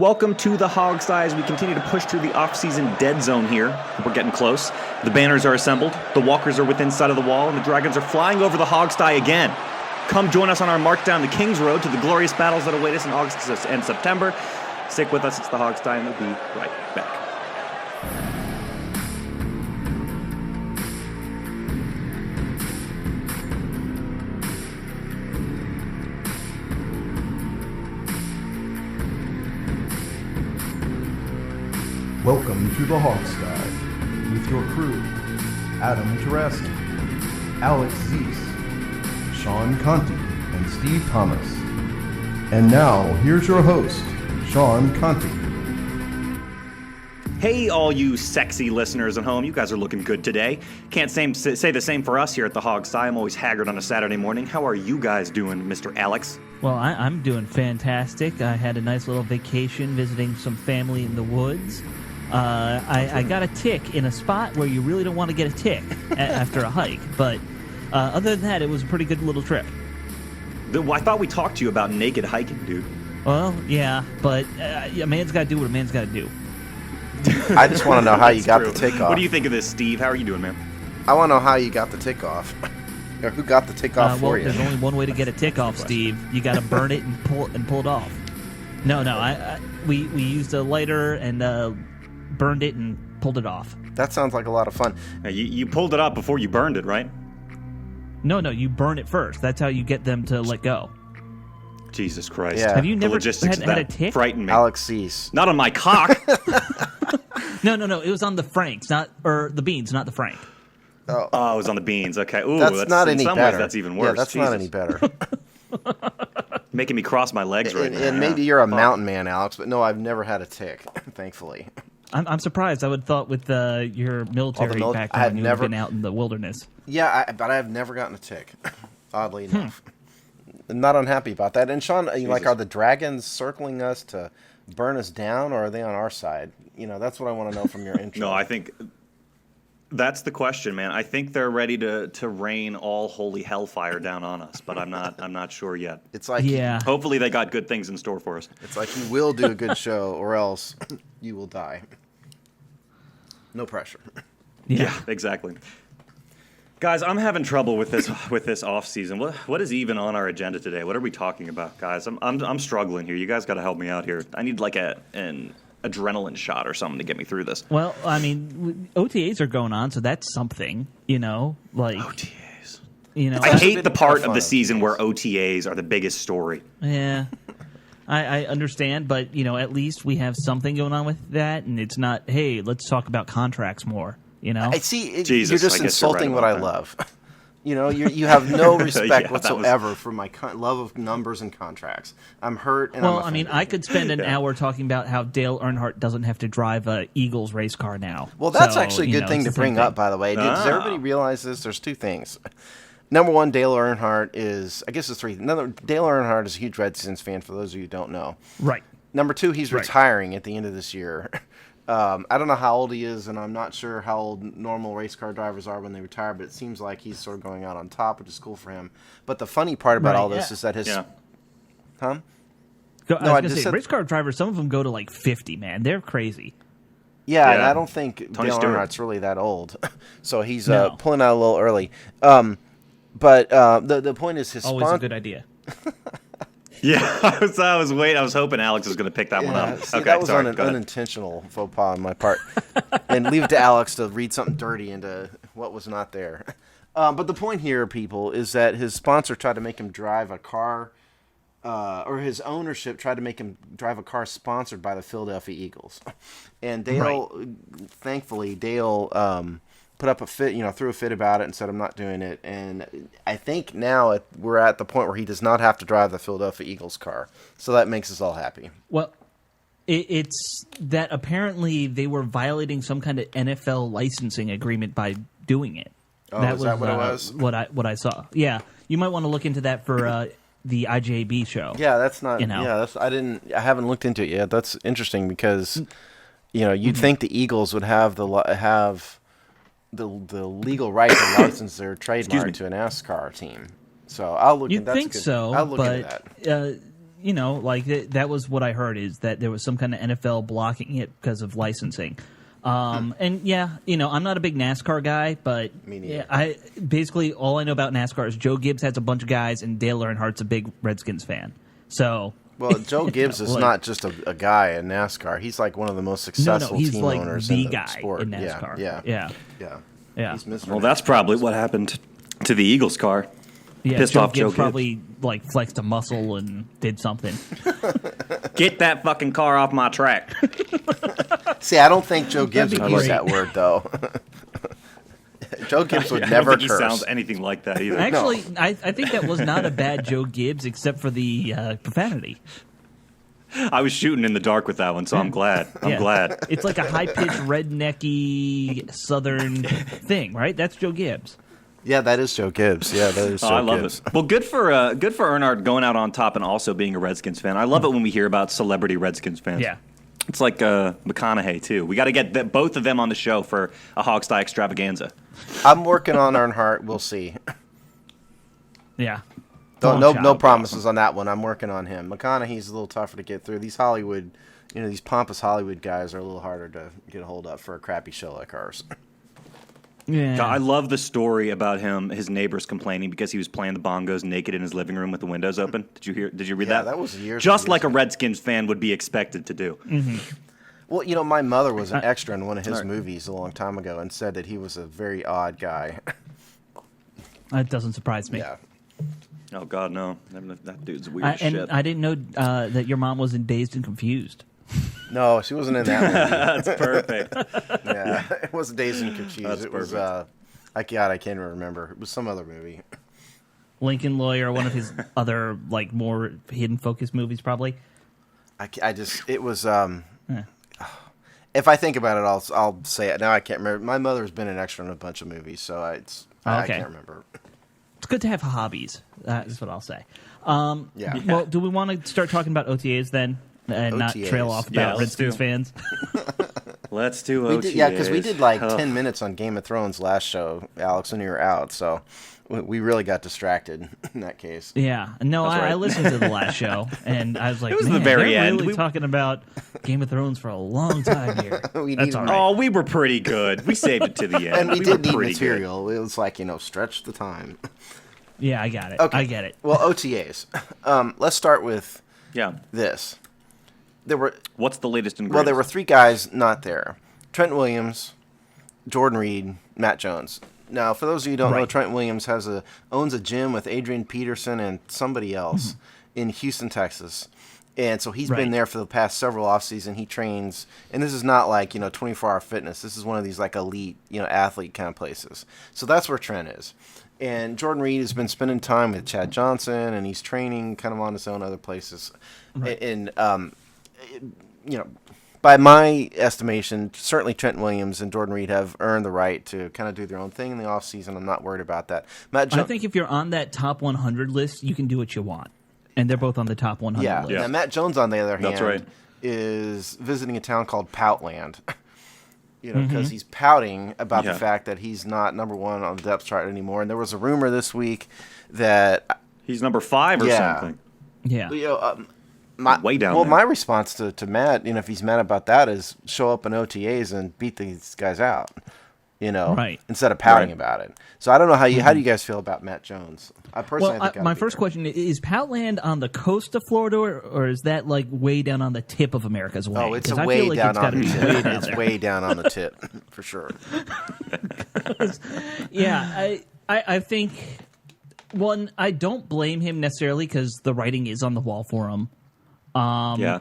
Welcome to the Hogsty as we continue to push through the off-season dead zone here. We're getting close. The banners are assembled, the walkers are within sight of the wall, and the dragons are flying over the Hogsty again. Come join us on our march down the King's Road to the glorious battles that await us in August and September. Stick with us, it's the Hogsty, and we'll be right back. Welcome to the Hogsty with your crew, Adam Taraski, Alex Zeese, Sean Conti, and Steve Thomas. And now, here's your host, Sean Conti. Hey, all you sexy listeners at home, you guys are looking good today. Can't say the same for us here at the Hogsty. I'm always haggard on a Saturday morning. How are you guys doing, Mr. Alex? Well, I'm doing fantastic. I had a nice little vacation visiting some family in the woods. I got a tick in a spot where you really don't want to get a tick after a hike. But other than that, it was a pretty good little trip. I thought we talked to you about naked hiking, dude. Well, yeah, but a man's got to do what a man's got to do. I just want to know how you got the tick off. What do you think of this, Steve? How are you doing, man? I want to know how you got the tick off. Or who got the tick off for you? There's only one way to get a tick off, Steve. You got to burn it and pull it off. No, we used a lighter and burned it and pulled it off. That sounds like a lot of fun. You pulled it up before you burned it, right? No, you burn it first. That's how you get them to let go. Jesus Christ. Yeah. Have you never had a tick? Frightened me. Alex Zeese. Not on my cock. No. It was on the Franks, or the beans, not the Frank. Oh, it was on the beans. Okay. Ooh, that's not any better. In some ways, that's even worse. Yeah, that's not any better. Making me cross my legs right now. And maybe you're a mountain man, Alex, but no, I've never had a tick, thankfully. I'm surprised. I would have thought with your military background, you would have been out in the wilderness. Yeah, but I've never gotten a tick, oddly enough. I'm not unhappy about that. And Sean, are the dragons circling us to burn us down, or are they on our side? That's what I want to know from your intro. No, I think that's the question, man. I think they're ready to rain all holy hellfire down on us, but I'm not sure yet. It's like hopefully they got good things in store for us. It's like you will do a good show, or else you will die. No pressure. Yeah, exactly. Guys, I'm having trouble with this off season. What is even on our agenda today? What are we talking about, guys? I'm struggling here. You guys got to help me out here. I need like an adrenaline shot or something to get me through this. Well, I mean, OTAs are going on, so that's something. OTAs. I hate the part of the season where OTAs are the biggest story. Yeah. I understand, but at least we have something going on with that, and it's not, hey, let's talk about contracts more. I see. Jesus, you're just insulting what I love. You have no respect whatsoever for my love of numbers and contracts. I'm hurt. And well, I could spend an hour talking about how Dale Earnhardt doesn't have to drive a Eagles race car now. Well, that's actually a good thing to bring up, by the way. Does everybody realize this? There's two things. Number one, Dale Earnhardt is, I guess it's three. Dale Earnhardt is a huge Redskins fan, for those of you who don't know. Right. Number two, he's retiring at the end of this year. I don't know how old he is, and I'm not sure how old normal race car drivers are when they retire, but it seems like he's sort of going out on top, which is cool for him. But the funny part about all this is that his... Yeah. Huh? I was going to say, race car drivers, some of them go to like 50, man. They're crazy. Yeah, and I don't think Dale Earnhardt's really that old. So he's pulling out a little early. But the point is his always a good idea. Yeah, I was waiting. I was hoping Alex was going to pick that one up. See, that was an unintentional faux pas on my part. And leave it to Alex to read something dirty into what was not there. But the point here, people, is that his sponsor tried to make him drive a car, or his ownership tried to make him drive a car sponsored by the Philadelphia Eagles. And Dale, thankfully, put up a fit, threw a fit about it and said, I'm not doing it. And I think now we're at the point where he does not have to drive the Philadelphia Eagles car. So that makes us all happy. Well, it's that apparently they were violating some kind of NFL licensing agreement by doing it. Oh, is that what it was? What I saw. Yeah. You might want to look into that for the IJB show. Yeah, that's not, I haven't looked into it yet. That's interesting because, you'd think the Eagles would have the legal right to license their trademark to a NASCAR team. So I'll look. You'd think so, I'll look into that. that was what I heard, is that there was some kind of NFL blocking it because of licensing. And yeah, I'm not a big NASCAR guy, but Me neither. I basically all I know about NASCAR is Joe Gibbs has a bunch of guys, and Dale Earnhardt's a big Redskins fan. So, Well, Joe Gibbs is not just a guy in NASCAR. He's like one of the most successful he's team like owners the in the guy sport. in NASCAR. Yeah. Yeah. He's Mr. Well, that's probably what happened to the Eagles car. Yeah, Pissed Joe off Joe Gibbs Gibbs. probably flexed a muscle and did something. Get that fucking car off my track. See, I don't think Joe Gibbs That'd would be use great. that word, though. Joe Gibbs would I never don't think curse. he sounds anything like that either. Actually, I think that was not a bad Joe Gibbs, except for the profanity. I was shooting in the dark with that one, so I'm glad. I'm Yeah. glad. It's like a high-pitched, rednecky Southern thing, right? That's Joe Gibbs. Yeah, that is Joe Gibbs. Yeah, that is Joe I love Gibbs. it. Well, good for Earnhardt going out on top and also being a Redskins fan. I love it when we hear about celebrity Redskins fans. Yeah. It's like McConaughey, too. We got to get both of them on the show for a Hogsty extravaganza. I'm working on Earnhardt. We'll see. Yeah. No promises on that one. I'm working on him. McConaughey's a little tougher to get through. These Hollywood, these pompous Hollywood guys are a little harder to get a hold of for a crappy show like ours. Yeah. God, I love the story about his neighbors complaining because he was playing the bongos naked in his living room with the windows open. Did you read Yeah, that? that was years Just and like a years Redskins fan would be expected to do. Well, my mother was an extra in one of his movies a long time ago and said that he was a very odd guy. That doesn't surprise me. Yeah. Oh, God, no. That dude's weird as shit. And I didn't know that your mom was in Dazed and Confused. No, she wasn't in that movie. That's perfect. Yeah, it wasn't Dazed and Confused. That's It was, perfect. I can't even remember. It was some other movie. Lincoln Lawyer, one of his other more hidden focus movies, probably. It was. If I think about it, I'll say it. Now I can't remember. My mother's been an extra in a bunch of movies, so I Okay. can't remember. It's good to have hobbies. That's what I'll say. Yeah. Well, do we want to start talking about OTAs then, and not OTAs. trail off Yeah, about let's Redskins do. fans? Let's do We OTAs. did, yeah, because we did 10 minutes on Game of Thrones last show, Alex, when you were out. So we really got distracted in that case. Yeah. No, That's right. I listened to the last show, and I was like, It was man, the very they're end. really We- talking about Game of Thrones for a long time here. We That's needed- all right. Oh, we were pretty good. We saved it to the end. And we were did need pretty material. It was like, stretch the time. Yeah, I got it. Okay. I get it. Well, OTAs. Let's start with good. Yeah. this. There were What's the latest and greatest? Well, there were 3 guys not there. Trent Williams, Jordan Reed, Matt Jones. Now, for those of you who don't know, Right. Trent Williams owns a gym with Adrian Peterson and somebody else in Houston, Texas. And so he's been Right. there for the past several offseason. He trains, and this is not like, 24-hour fitness. This is one of these like elite, athlete kind of places. So that's where Trent is. And Jordan Reed has been spending time with Chad Johnson, and he's training kind of on his own other places. Right. And by my estimation, certainly Trent Williams and Jordan Reed have earned the right to kind of do their own thing in the offseason. I'm not worried about that. I think if you're on that top 100 list, you can do what you want. And they're both on the top 100 yeah. list. Yeah. Now, Matt Jones, on the other hand, That's right. is visiting a town called Poutland. Because he's pouting about the fact that he's not number 1 on the depth chart anymore. And there was a rumor this week that He's number 5 or Yeah. something. Yeah. Way down Well, there. my response to Matt, if he's mad about that, is show up in OTAs and beat these guys out, Right. instead of pouting Right. about it. So I don't know how do you guys feel about Matt Jones? I personally Well, think my first question is Poutland on the coast of Florida, or is that way down on the tip of America's way? Oh, it's 'Cause I way feel like down it's on gotta the be tip. way down It's there. way down on the tip, for sure. Yeah, I think, one, I don't blame him necessarily because the writing is on the wall for him. Yeah.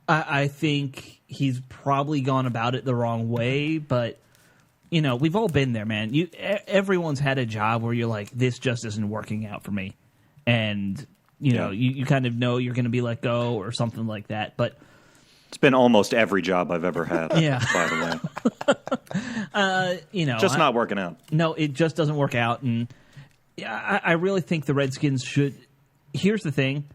I think he's probably gone about it the wrong way, but we've all been there, man. Everyone's had a job where you're like, this just isn't working out for me, and you kind of know you're going to be let go or something like that. But It's been almost every job I've ever had, Yeah. by the way. Just not working out. No, it just doesn't work out, and I really think the Redskins should. Here's the thing.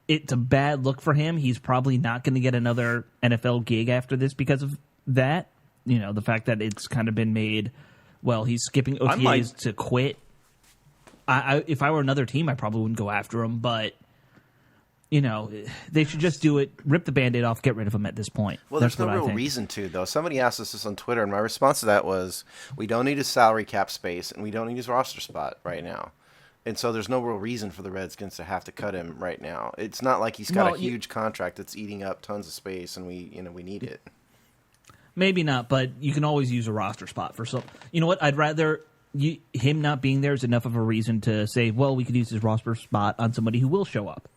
It's a bad look for him. He's probably not going to get another NFL gig after this because of that. The fact that it's kind of been made, well, he's skipping OTAs to quit. If I were another team, I probably wouldn't go after him. But, they should just do it, rip the Band-Aid off, get rid of him at this point. Well, That's there's no what I real think. reason to, though. Somebody asked us this on Twitter, and my response to that was, we don't need his salary cap space, and we don't need his roster spot right now. And so there's no real reason for the Redskins to have to cut him right now. It's not like he's got a huge contract that's eating up tons of space, and we need it. Maybe not, but you can always use a roster spot for some. You know what? I'd rather him not being there is enough of a reason to say, well, we could use his roster spot on somebody who will show up.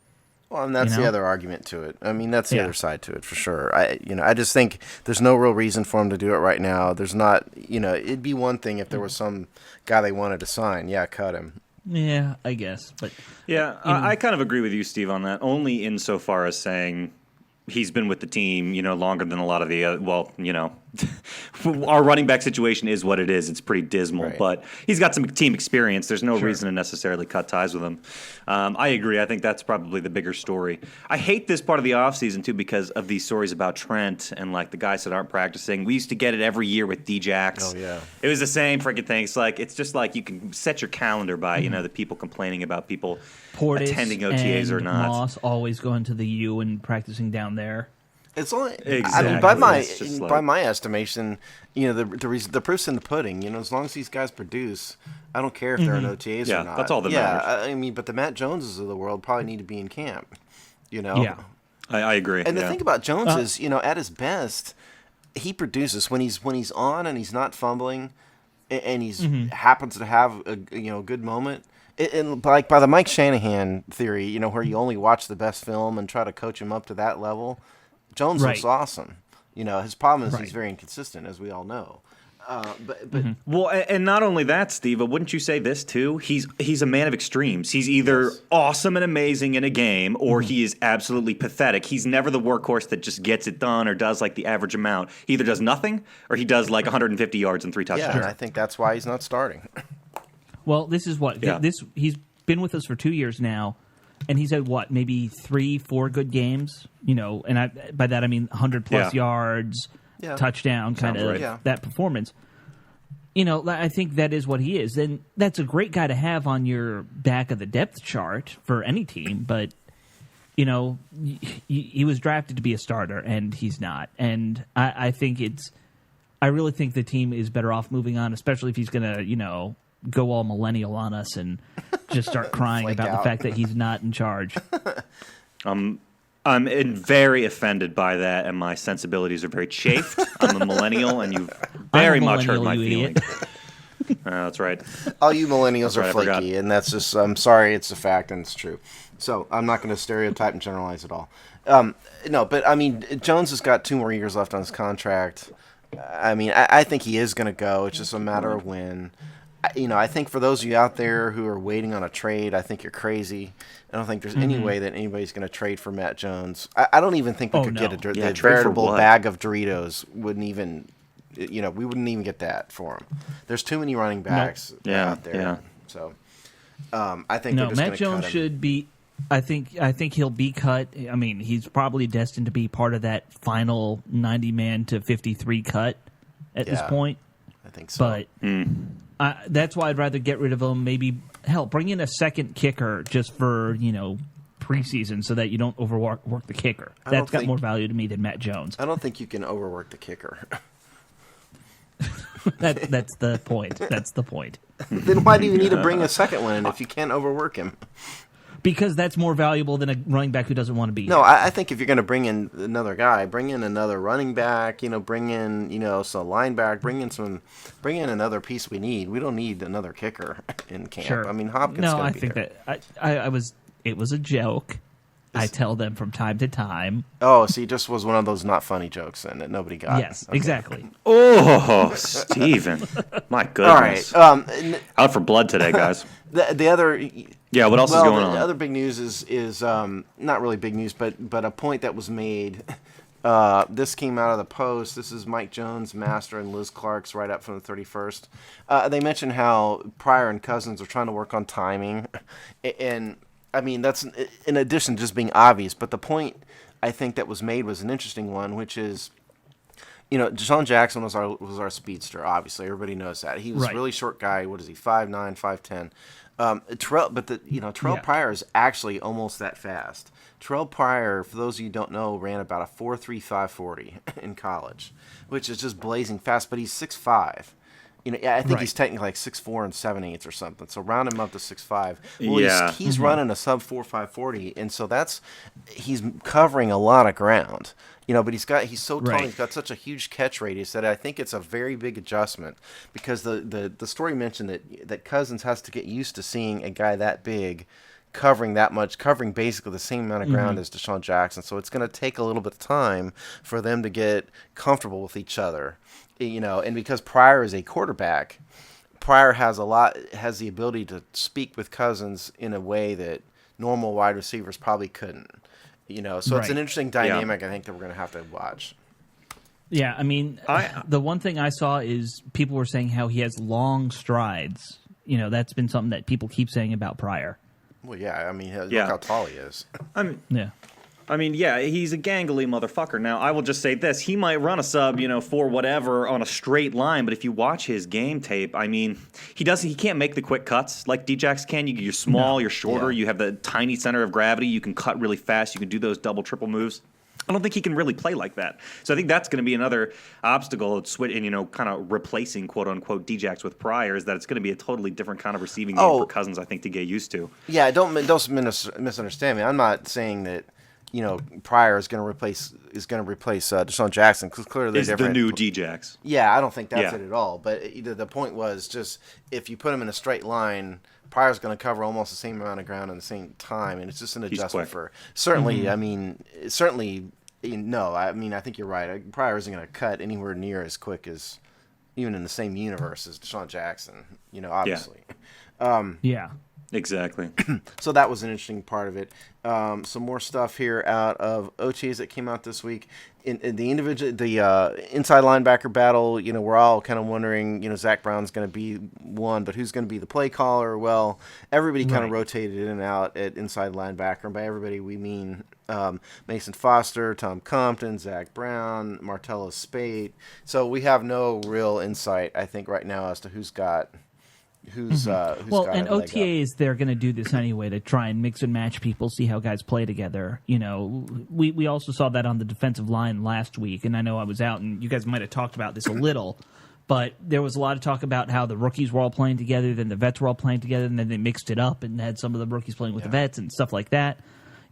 Well, and that's the other argument to it. I mean, that's the other side to it for sure. I just think there's no real reason for him to do it right now. There's not, it'd be one thing if there was some guy they wanted to sign. Yeah, cut him. Yeah, I guess. But yeah, I kind of agree with you, Steve, on that. Only insofar as saying he's been with the team, longer than a lot of the our running back situation is what it is. It's pretty dismal, right. But he's got some team experience. There's no reason to necessarily cut ties with him. I agree. I think that's probably the bigger story. I hate this part of the offseason, too, because of these stories about Trent and, the guys that aren't practicing. We used to get it every year with D-Jax. Oh, yeah. It was the same freaking thing. It's just you can set your calendar by, the people complaining about people Portis attending OTAs and or not. Moss always going to the U and practicing down there. It's only, exactly. I mean, by my estimation, the proof's in the pudding. As long as these guys produce, I don't care if they're in OTAs or not. That's all that matters. I mean, but the Matt Joneses of the world probably need to be in camp. Yeah, I agree. And the thing about Jones is, at his best, he produces when he's on and he's not fumbling, and he's happens to have a good moment. And by the Mike Shanahan theory, where you only watch the best film and try to coach him up to that level. Jones looks awesome. His problem is he's very inconsistent, as we all know. Well, and not only that, Steve, but wouldn't you say this too? He's a man of extremes. He's either awesome and amazing in a game, or he is absolutely pathetic. He's never the workhorse that just gets it done or does the average amount. He either does nothing or he does 150 yards and 3 touchdowns. Yeah, and I think that's why he's not starting. Well, this is what he's been with us for 2 years now. And he's had, maybe 3-4 good games, and by that I mean 100-plus yards, touchdown, kind of that performance. I think that is what he is. And that's a great guy to have on your back of the depth chart for any team, but, he was drafted to be a starter, and he's not. And I really think the team is better off moving on, especially if he's going to, go all millennial on us and just start crying about the fact that he's not in charge. I'm very offended by that, and my sensibilities are very chafed. I'm a millennial, and you've very much hurt my feelings. That's right. All you millennials are flaky, and that's just, I'm sorry, it's a fact, and it's true. So I'm not going to stereotype and generalize at all. No, but, I mean, Jones has got 2 more years left on his contract. I mean, I think he is going to go. It's just a matter of when. I think for those of you out there who are waiting on a trade, I think you're crazy. I don't think there's any way that anybody's going to trade for Matt Jones. I don't even think we could get a veritable bag of Doritos. Wouldn't even, we wouldn't even get that for him. There's too many running backs out there. Yeah. So I think Matt Jones should be. I think he'll be cut. I mean, he's probably destined to be part of that final 90-man to 53 cut at this point. I think so. But that's why I'd rather get rid of him. Maybe, bring in a second kicker just for, preseason so that you don't overwork the kicker. That's got more value to me than Matt Jones. I don't think you can overwork the kicker. That's the point. That's the point. Then why do you need to bring a second one in if you can't overwork him? Because that's more valuable than a running back who doesn't want to be. No, I think if you're going to bring in another guy, bring in another running back. Bring in some linebacker. Bring in another piece we need. We don't need another kicker in camp. Sure. I mean, Hopkins. No, I think that it was a joke. I tell them from time to time. Oh, see, it just was one of those not funny jokes then that nobody got. Yes, exactly. Oh, Steven. My goodness. All right. Out for blood today, guys. The other. Yeah, what else is going on? The other big news is not really big news, but a point that was made. This came out of the Post. This is Mike Jones, Master, and Liz Clark's write-up from the 31st. They mentioned how Pryor and Cousins are trying to work on timing. And, I mean, that's in addition to just being obvious. But the point, I think, that was made was an interesting one, which is, Deshaun Jackson was our speedster, obviously. Everybody knows that. He was a really short guy. What is he, 5'9", 5'10"? Terrell Pryor is actually almost that fast. Terrell Pryor, for those of you who don't know, ran about a 4.35 40 in college, which is just blazing fast. But he's 6'5". I think he's technically like 6'4" and 7/8 or something. So round him up to 6'5". Well, he's running a sub 4.5 40, and so he's covering a lot of ground. But he's so tall, he's got such a huge catch radius that I think it's a very big adjustment, because the story mentioned that Cousins has to get used to seeing a guy that big covering that much, covering basically the same amount of ground as Deshaun Jackson. So it's going to take a little bit of time for them to get comfortable with each other. And because Pryor is a quarterback, Pryor has the ability to speak with Cousins in a way that normal wide receivers probably couldn't. So it's an interesting dynamic, I think, that we're going to have to watch. Yeah, I mean, the one thing I saw is people were saying how he has long strides. That's been something that people keep saying about Pryor. Well, yeah, I mean, look how tall he is. He's a gangly motherfucker. Now, I will just say this. He might run a sub, for whatever on a straight line, but if you watch his game tape, I mean, he can't make the quick cuts like Djax can. You're small, you're shorter, you have the tiny center of gravity, you can cut really fast, you can do those double, triple moves. I don't think he can really play like that. So I think that's going to be another obstacle in kind of replacing, quote-unquote, Djax with Pryor, is that it's going to be a totally different kind of receiving game for Cousins, I think, to get used to. Yeah, don't misunderstand me. I'm not saying that Pryor is going to replace Deshaun Jackson, because clearly they're different. The new Djax. Yeah, I don't think that's it at all. But the point was just, if you put him in a straight line, Pryor's going to cover almost the same amount of ground in the same time, and it's just an adjustment for certainly. Mm-hmm. I mean, certainly. No, I mean, I think you're right. Pryor isn't going to cut anywhere near as quick as, even in the same universe as Deshaun Jackson. Obviously. Yeah. Exactly. So that was an interesting part of it. Some more stuff here out of OTAs that came out this week. In the inside linebacker battle, we're all kind of wondering, Zach Brown's going to be one, but who's going to be the play caller? Well, everybody kind of rotated in and out at inside linebacker. And by everybody, we mean Mason Foster, Tom Compton, Zach Brown, Martellus Spate. So we have no real insight, I think, right now as to who's got OTAs, they're going to do this anyway to try and mix and match people, see how guys play together. We also saw that on the defensive line last week, and I know I was out, and you guys might have talked about this a little, but there was a lot of talk about how the rookies were all playing together, then the vets were all playing together, and then they mixed it up and had some of the rookies playing with the vets and stuff like that.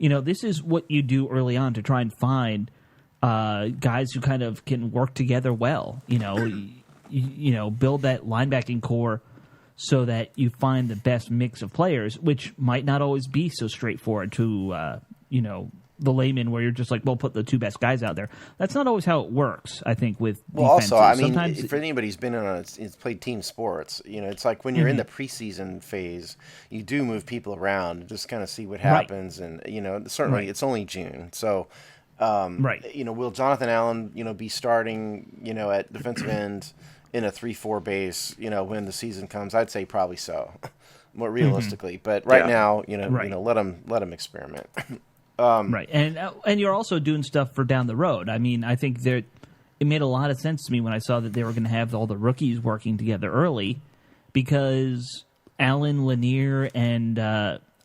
This is what you do early on to try and find guys who kind of can work together well. Build that linebacking core so that you find the best mix of players, which might not always be so straightforward to, the layman, where you're just like, well, put the two best guys out there. That's not always how it works, I think, with defenses. Also, I mean, if anybody's been it's played team sports, it's like when you're in the preseason phase, you do move people around and just kind of see what happens. And, certainly it's only June. So, will Jonathan Allen, be starting, at defensive end in a 3-4 base, when the season comes? I'd say probably so, more realistically. But now, let him experiment. Right, and you're also doing stuff for down the road. I mean, I think it made a lot of sense to me when I saw that they were going to have all the rookies working together early, because Allen, Lanier, and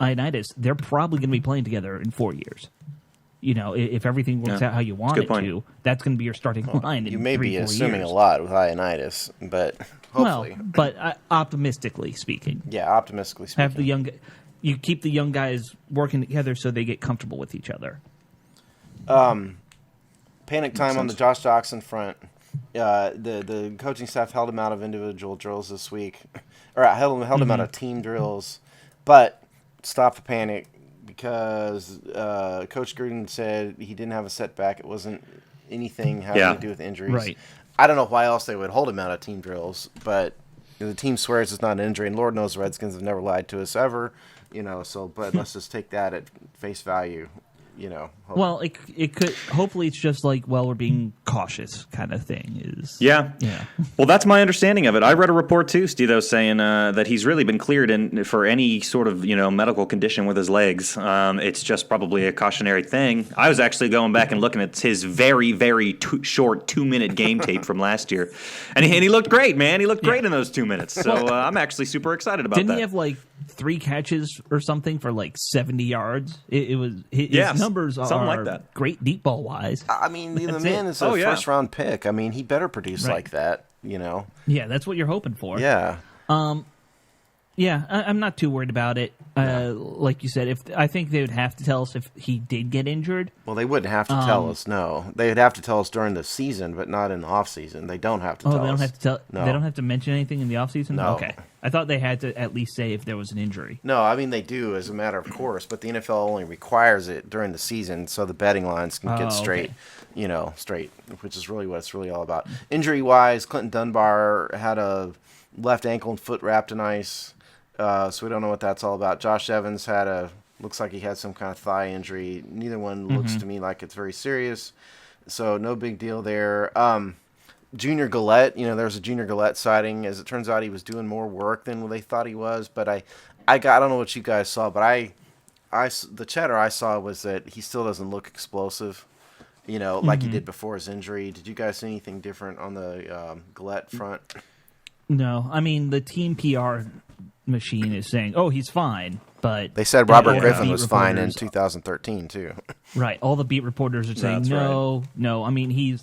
Ioannidis, they're probably going to be playing together in 4 years. If everything works out how you want it to, that's going to be your starting line. You may be assuming a lot with Ioannidis, but hopefully. Well, but optimistically speaking. Yeah, optimistically speaking. You keep the young guys working together so they get comfortable with each other. Panic time on the Josh Jackson front. The coaching staff held him out of individual drills this week, or held him out of team drills, but stopped the panic, because Coach Gruden said he didn't have a setback. It wasn't anything having to do with injuries. Right. I don't know why else they would hold him out of team drills, but the team swears it's not an injury, and Lord knows the Redskins have never lied to us ever. But let's just take that at face value. Well, it could. Hopefully, it's just like, well, we're being cautious kind of thing. Is Yeah. Yeah. Well, that's my understanding of it. I read a report too, Steve, saying that he's really been cleared for any sort of medical condition with his legs. It's just probably a cautionary thing. I was actually going back and looking at his very, very short 2-minute game tape from last year, and he looked great, man. He looked great in those 2 minutes. So I'm actually super excited about that. Didn't he have like 3 catches or something for like 70 yards? It was his numbers are something like that. Great deep ball wise. I mean, the man is a first round pick. I mean, he better produce like that, Yeah, that's what you're hoping for. Yeah. Yeah, I'm not too worried about it. Like you said, I think they would have to tell us if he did get injured. Well, they wouldn't have to tell us. No, they'd have to tell us during the season, but not in the off season. They don't have to tell us. They don't have to tell. No. They don't have to mention anything in the off season. No. Okay, I thought they had to at least say if there was an injury. No, I mean they do as a matter of course, but the NFL only requires it during the season so the betting lines can get straight. Okay. Straight, which is really what it's really all about. Injury wise, Clinton Dunbar had a left ankle and foot wrapped in ice. So we don't know what that's all about. Josh Evans looks like he had some kind of thigh injury. Neither one looks to me like it's very serious. So no big deal there. Junior Gillette, there was a Junior Gillette sighting. As it turns out, he was doing more work than they thought he was. But I don't know what you guys saw, but the chatter I saw was that he still doesn't look explosive, like he did before his injury. Did you guys see anything different on the Gillette front? No, I mean the team PR machine is saying, "Oh, he's fine," but they said Robert Griffin was fine in 2013 too. Right, all the beat reporters are saying no. I mean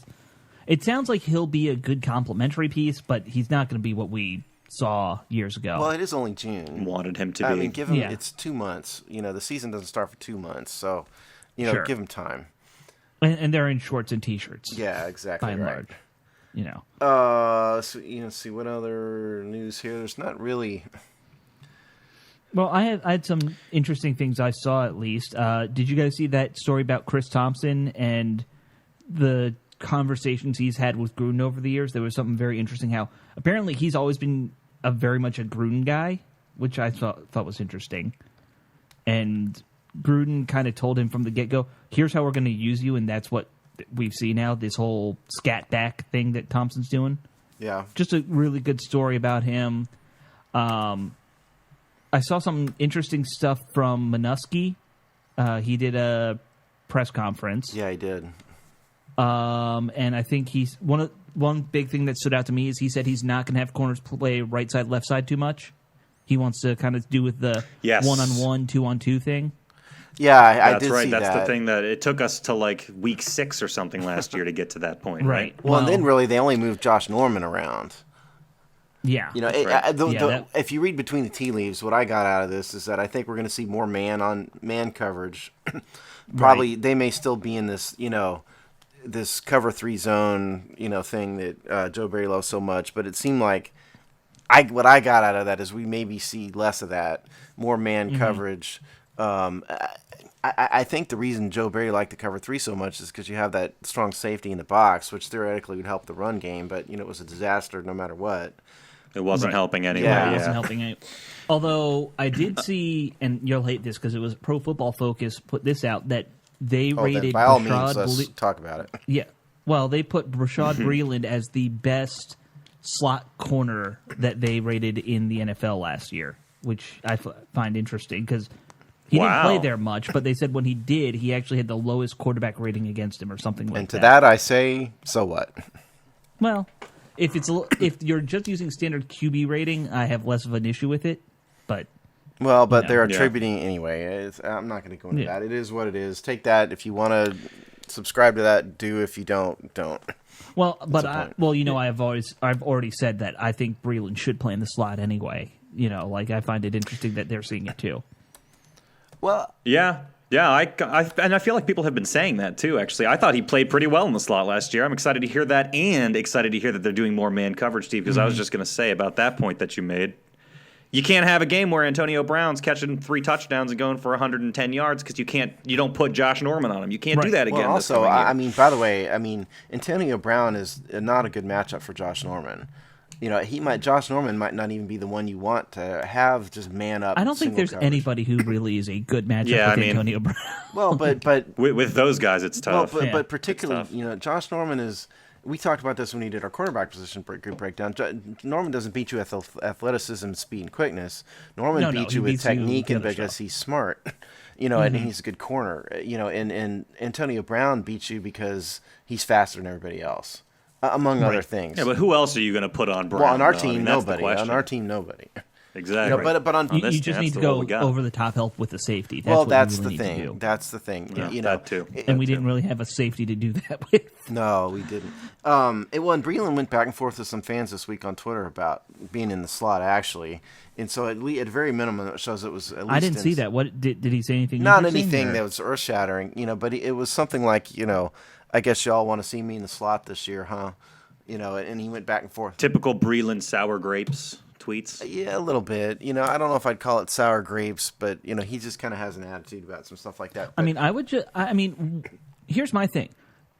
it sounds like he'll be a good complementary piece, but he's not going to be what we saw years ago. Well, it is only June. Wanted him to be. I mean, give him. It's 2 months. The season doesn't start for 2 months, so Sure. give him time. And they're in shorts and t-shirts. Yeah, exactly. By and right. large. So see what other news here. There's not really. Well, I had some interesting things I saw at least. Did you guys see that story about Chris Thompson and the conversations he's had with Gruden over the years? There was something very interesting. How apparently he's always been very much a Gruden guy, which I thought was interesting. And Gruden kind of told him from the get-go, here's how we're going to use you, and that's what we've seen now, this whole scat back thing that Thompson's doing. Yeah. Just a really good story about him. I saw some interesting stuff from Minuski. He did a press conference. Yeah, he did. And I think he's one big thing that stood out to me is he said he's not going to have corners play right side, left side too much. He wants to kind of do with the 1-on-1, 2-on-2 thing. Yeah, I did right. see That's that. the thing that it took us to like week 6 or something last year to get to that point, right? Well, and then really they only moved Josh Norman around. Yeah. If you read between the tea leaves, what I got out of this is that I think we're going to see more man coverage. Probably they may still be in this, this cover 3 zone, thing that Joe Barry loves so much. But it seemed like what I got out of that is we maybe see less of that, more man coverage. I think the reason Joe Barry liked the cover 3 so much is because you have that strong safety in the box, which theoretically would help the run game, but it was a disaster no matter what. It wasn't helping anyway. Yeah, it wasn't helping anyway. Although I did see, and you'll hate this because it was Pro Football Focus put this out, that they rated by all means, let's talk about it. Yeah. Well, they put Rashad Breeland as the best slot corner that they rated in the NFL last year, which I find interesting because he didn't play there much, but they said when he did, he actually had the lowest quarterback rating against him or something like that. And to that I say, so what? Well, if you're just using standard QB rating, I have less of an issue with it, but... Well, but they're attributing anyway. I'm not going to go into that. It is what it is. Take that. If you want to subscribe to that, do. If you don't. Well, but I've already said that I think Breeland should play in the slot anyway. I find it interesting that they're seeing it too. Well, yeah, and I feel like people have been saying that too. Actually, I thought he played pretty well in the slot last year. I'm excited to hear that, and excited to hear that they're doing more man coverage, Steve. Because I was just going to say about that point that you made. You can't have a game where Antonio Brown's catching 3 touchdowns and going for 110 yards because you don't put Josh Norman on him. You can't do that again. Well, also, by the way, Antonio Brown is not a good matchup for Josh Norman. Josh Norman might not even be the one you want to have just man up. I don't think there's anybody who really is a good matchup with Antonio Brown. Well, but with those guys, it's tough. Well, Yeah. but particularly, Josh Norman is. We talked about this when he did our cornerback position group breakdown. Norman doesn't beat you with athleticism, speed, and quickness. Norman beats you with technique and because he's smart, and he's a good corner. And Antonio Brown beats you because he's faster than everybody else, among other things. Yeah, but who else are you going to put on Brown? Well, on our though? team, that's the nobody. question. On our team, nobody. Exactly. But on You just need to go over the top help with the safety. That's the need thing. to do. That's the thing. Yeah, that too. And we didn't really have a safety to do that with. No, we didn't. And Breland went back and forth with some fans this week on Twitter about being in the slot, actually. And so at very minimum, it shows it was at least. I didn't see that. What did he say anything? Not anything that was earth shattering, but it was something like, I guess y'all want to see me in the slot this year, huh? And he went back and forth. Typical Breland sour grapes tweets. Yeah, a little bit. I don't know if I'd call it sour grapes, but he just kind of has an attitude about some stuff like that. But, here's my thing.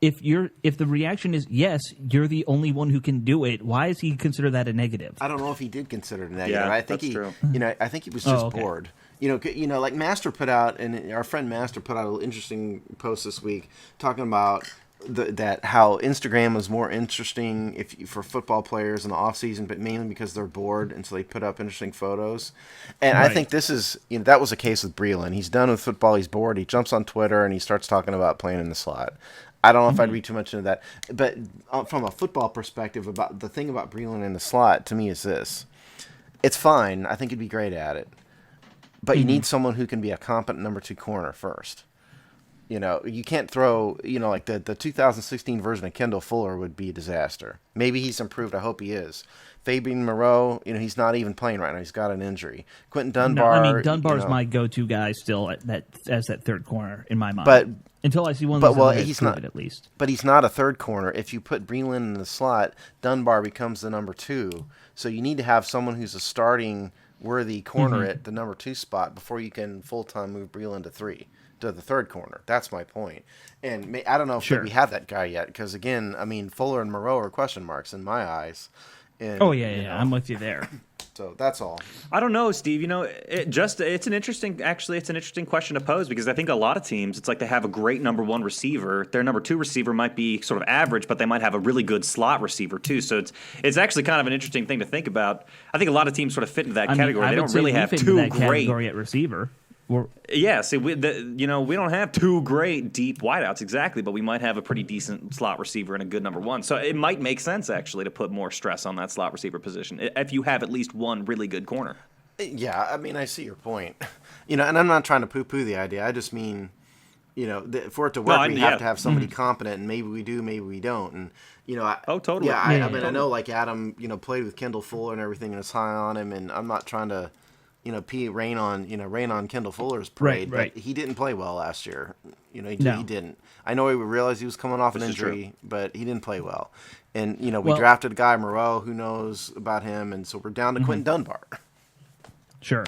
If the reaction is yes, you're the only one who can do it, why does he consider that a negative? I don't know if he did consider it a negative. Yeah, I think that's true. I think he was just bored. Like Master put out, and our friend Master put out an interesting post this week talking about that how Instagram is more interesting for football players in the off season, but mainly because they're bored, and so they put up interesting photos. And I think this is that was a case with Breland. He's done with football. He's bored. He jumps on Twitter and he starts talking about playing in the slot. I don't know if I'd read too much into that, but from a football perspective, about the thing about Breland in the slot to me is this: it's fine. I think he'd be great at it, but you need someone who can be a competent number 2 corner first. You can't throw, like the 2016 version of Kendall Fuller would be a disaster. Maybe he's improved. I hope he is. Fabian Moreau, he's not even playing right now. He's got an injury. Quentin Dunbar. Dunbar's my go-to guy still as that third corner in my mind. But until I see one of those guys he's prove not it, at least. But he's not a third corner. If you put Breland in the slot, Dunbar becomes the number 2. So you need to have someone who's a starting worthy corner at the number 2 spot before you can full-time move Breland to the third corner. That's my point. And I don't know if we have that guy yet, because again, Fuller and Moreau are question marks in my eyes. And, I'm with you there. So that's all. I don't know, Steve. It's an interesting question to pose, because I think a lot of teams, it's like they have a great number 1 receiver. Their number 2 receiver might be sort of average, but they might have a really good slot receiver too. So it's actually kind of an interesting thing to think about. I think a lot of teams sort of fit into that category. They don't really have 2 great category at receiver. See, we don't have 2 great deep wideouts exactly, but we might have a pretty decent slot receiver and a good number 1. So it might make sense actually to put more stress on that slot receiver position if you have at least one really good corner. Yeah, I see your point. And I'm not trying to poo-poo the idea. I just mean, for it to work, we have to have somebody competent, and maybe we do, maybe we don't. And totally. Yeah, I know, like Adam, played with Kendall Fuller and everything, and is high on him, and I'm not trying to. Rain on Kendall Fuller's parade, right. But he didn't play well last year. He didn't. I know he realized he was coming off an injury, but he didn't play well. And, we drafted a guy, Moreau, who knows about him, and so we're down to Quentin Dunbar. Sure.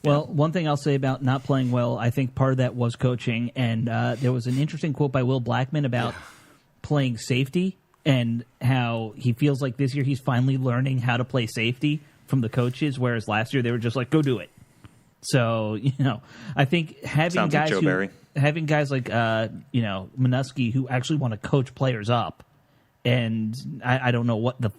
Well, one thing I'll say about not playing well, I think part of that was coaching, and there was an interesting quote by Will Blackman about playing safety and how he feels like this year he's finally learning how to play safety from the coaches, whereas last year they were just like, go do it. So, I think having guys like Minuski who actually want to coach players up, and I don't know what the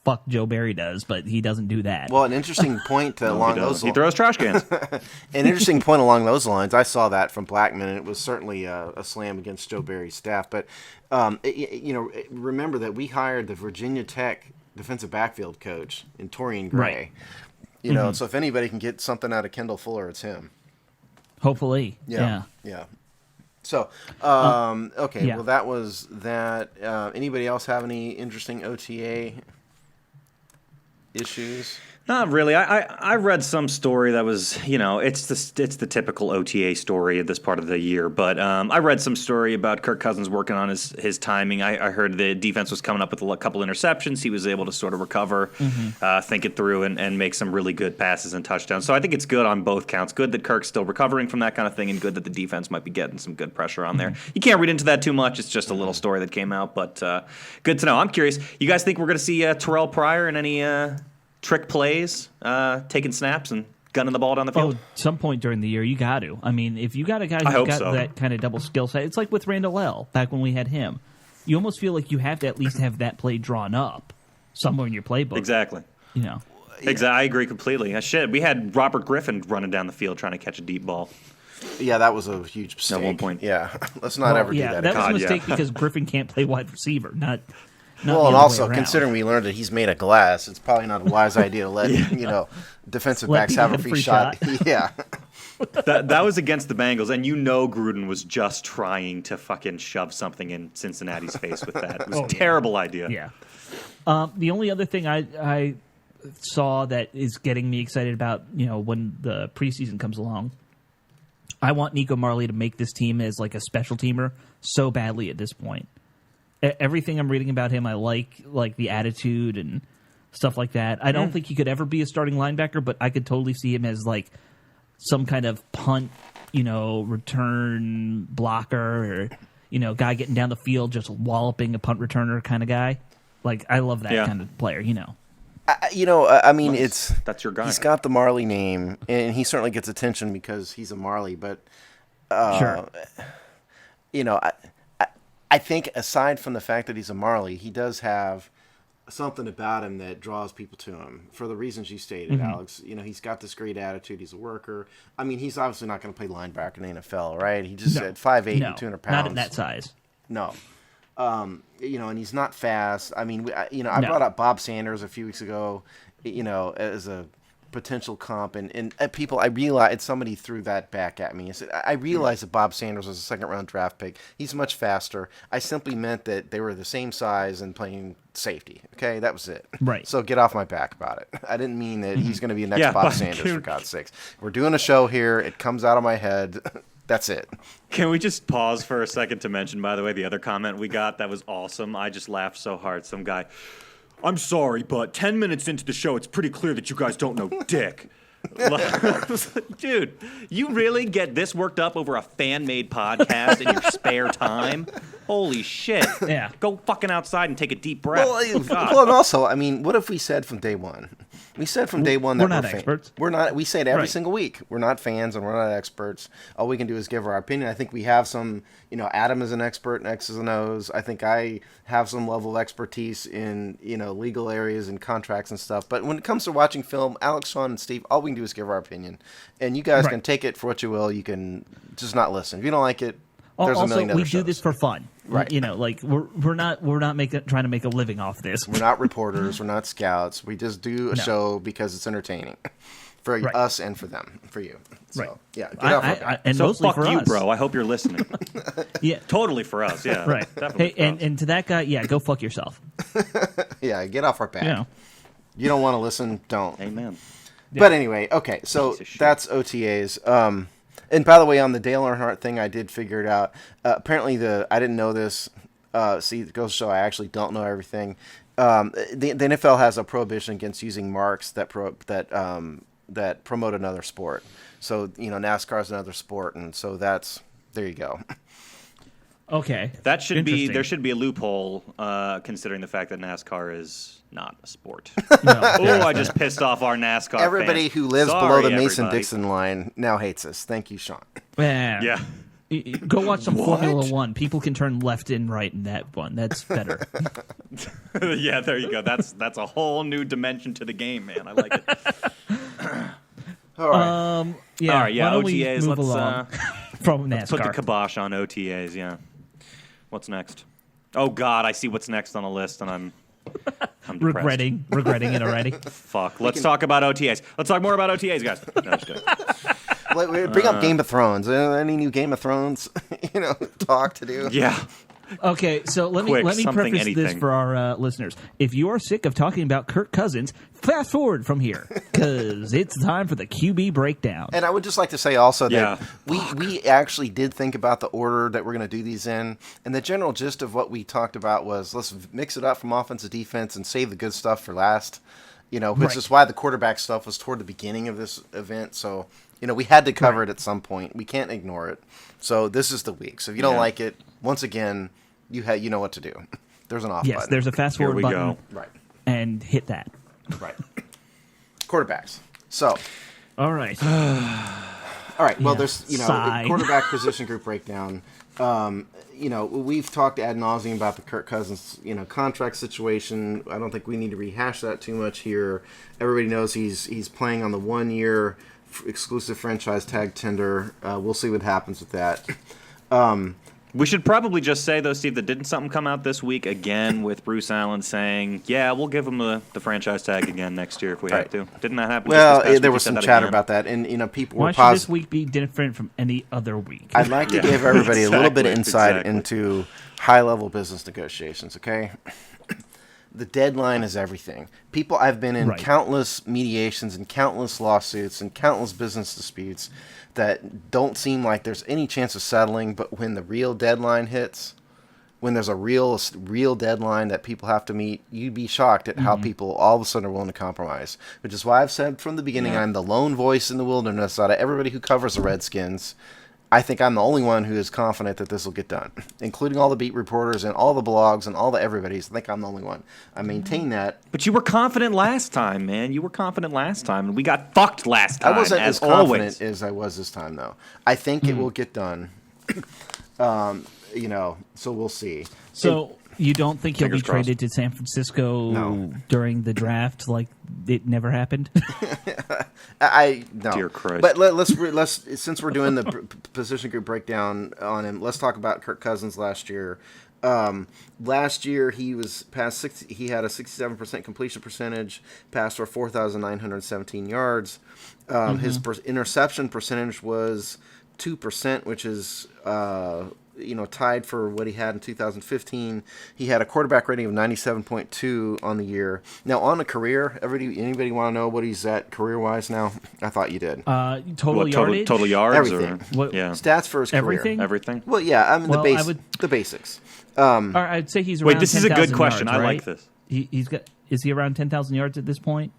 fuck Joe Barry does, but he doesn't do that. Well, an interesting point along those lines. He throws trash cans. An interesting point along those lines. I saw that from Blackman, and it was certainly a slam against Joe Barry's staff. But, remember that we hired the Virginia Tech defensive backfield coach in Torian Gray. Right. So if anybody can get something out of Kendall Fuller, it's him. Hopefully. Yeah. So, okay, well, that was that. Anybody else have any interesting OTA issues? Not really. I read some story that was, it's the typical OTA story at this part of the year. But I read some story about Kirk Cousins working on his timing. I heard the defense was coming up with a couple interceptions. He was able to sort of recover, think it through, and make some really good passes and touchdowns. So I think it's good on both counts. Good that Kirk's still recovering from that kind of thing, and good that the defense might be getting some good pressure on there. You can't read into that too much. It's just a little story that came out, but good to know. I'm curious. You guys think we're going to see Terrell Pryor in any trick plays, taking snaps and gunning the ball down the field? Some point during the year, you got to. I mean, if you got a guy who's got that kind of double skill set, it's like with Randall L. back when we had him. You almost feel like you have to at least have that play drawn up somewhere in your playbook. Exactly. Exactly. I agree completely. Shit, we had Robert Griffin running down the field trying to catch a deep ball. Yeah, that was a huge mistake. At one point. Yeah, let's not ever do that. That was a mistake because Griffin can't play wide receiver, not and also considering we learned that he's made of glass, it's probably not a wise idea to let defensive backs have a free shot. Yeah, that was against the Bengals, and Gruden was just trying to fucking shove something in Cincinnati's face with that. It was a terrible idea. Yeah. The only other thing I saw that is getting me excited about, when the preseason comes along, I want Nico Marley to make this team as like a special teamer so badly at this point. Everything I'm reading about him, I like the attitude and stuff like that. I don't think he could ever be a starting linebacker, but I could totally see him as like some kind of punt, return blocker or, guy getting down the field just walloping a punt returner kind of guy. Like, I love that kind of player, I mean, that's your guy. He's got the Marley name, and he certainly gets attention because he's a Marley. But, sure. I think aside from the fact that he's a Marley, he does have something about him that draws people to him for the reasons you stated, Alex. He's got this great attitude. He's a worker. I mean, he's obviously not going to play linebacker in the NFL, right? He just said 5'8" and 200 pounds. Not in that size. No. And he's not fast. I mean, I brought up Bob Sanders a few weeks ago, as a potential comp, and people, I realized somebody threw that back at me. I realized that Bob Sanders was a second-round draft pick. He's much faster. I simply meant that they were the same size and playing safety. Okay, that was it. Right. So get off my back about it. I didn't mean that he's going to be the next Bob Sanders, for God's sakes. We're doing a show here. It comes out of my head. That's it. Can we just pause for a second to mention, by the way, the other comment we got that was awesome? I just laughed so hard. Some guy, I'm sorry, but 10 minutes into the show, it's pretty clear that you guys don't know dick. Dude, you really get this worked up over a fan-made podcast in your spare time? Holy shit. Yeah. Go fucking outside and take a deep breath. Well, and also, I mean, what if we said from day one? We said from day one that we're not experts. We're not. We say it every single week. We're not fans and we're not experts. All we can do is give our opinion. I think we have some. Adam is an expert in X's and O's. I think I have some level of expertise in legal areas and contracts and stuff. But when it comes to watching film, Alex, Sean, and Steve, all we can do is give our opinion, and you guys can take it for what you will. You can just not listen. If you don't like it, there's a million other shows. We do this for fun. Right. We're not trying to make a living off this. We're not reporters. We're not scouts. We just do a show because it's entertaining for us and for them, for you. So, get off our back. And so mostly fuck for you, us. bro. I hope you're listening. Totally for us. Yeah. Right. Hey, and to that guy, go fuck yourself. Yeah, get off our back. You don't want to listen, don't. Amen. But anyway, okay, so that's OTAs. And by the way, on the Dale Earnhardt thing, I did figure it out. Apparently, I didn't know this. It goes to show I actually don't know everything. The NFL has a prohibition against using marks that promote another sport. So NASCAR is another sport, and so there you go. Okay, there should be a loophole considering the fact that NASCAR is not a sport. I just pissed off our NASCAR Everybody fans. who lives below the Mason-Dixon line now hates us. Thank you, Sean. Yeah. Go watch some Formula One. People can turn left and right in that one. That's better. Yeah, there you go. That's a whole new dimension to the game, man. I like it. All right. All right, yeah, OTAs. Let's from NASCAR. Let's put the kibosh on OTAs, yeah. What's next? Oh, God, I see what's next on the list, and I'm regretting it already. Fuck. Let's talk about OTAs. Let's talk more about OTAs, guys. No, just kidding. Bring up Game of Thrones. Any new Game of Thrones talk to do? Yeah. Okay, so let Quick, me something, preface this anything. for our listeners. If you are sick of talking about Kirk Cousins, fast forward from here because it's time for the QB breakdown. And I would just like to say also Yeah. that we actually did think about the order that we're going to do these in, and the general gist of what we talked about was let's mix it up from offense to defense and save the good stuff for last. Which Right. is why the quarterback stuff was toward the beginning of this event. So we had to cover it at some point. We can't ignore it. So this is the week. So if you don't like it, once again, you know what to do. There's an off Yes, button. there's a fast Here forward we button, go. Right. and hit that. Right. Quarterbacks. So, All right. all right. Well, Yeah. there's Sigh. quarterback position group breakdown. We've talked ad nauseum about the Kirk Cousins contract situation. I don't think we need to rehash that too much here. Everybody knows he's playing on the 1 year exclusive franchise tag tender. We'll see what happens with that. We should probably just say, though, Steve, that didn't something come out this week again with Bruce Allen saying, yeah, we'll give him the franchise tag again next year if we have to. Didn't that happen? Well, just this past there week? was He said some that chatter again. about that, and people Why were should this positive. week be different from any other week? I'd like to Yeah, give everybody a little bit of insight exactly. into high-level business negotiations, okay? The deadline is everything. I've been in Right. countless mediations and countless lawsuits and countless business disputes that don't seem like there's any chance of settling, but when the real deadline hits, when there's a real deadline that people have to meet, you'd be shocked at how people all of a sudden are willing to compromise. Which is why I've said from the beginning, I'm the lone voice in the wilderness out of everybody who covers the Redskins. I think I'm the only one who is confident that this will get done, including all the beat reporters and all the blogs and all the everybody's. I think I'm the only one. I maintain that. But you were confident last time, man. You were confident last time, and we got fucked last time, I wasn't as as confident always. as I was this time, though. I think it will get done. So we'll see. So you don't think he'll be Fingers crossed. traded to San Francisco No. during the draft like it never happened? No. Dear Christ. But let's since we're doing the position group breakdown on him, let's talk about Kirk Cousins last year. Last year he was past 60. He had a 67% completion percentage, passed for 4,917 yards. His interception percentage was 2%, which is tied for what he had in 2015. He had a quarterback rating of 97.2 on the year. Now on a career, anybody want to know what he's at career-wise now? I thought you did. Total yardage? Total yards? Everything. Or, What- yeah. Stats for his career. Everything? Everything? Well, yeah, I mean Well, the basics. Or I'd say he's around. Wait, this is a good 10,000 question. yards, I like right? this. He's got. Is he around 10,000 yards at this point?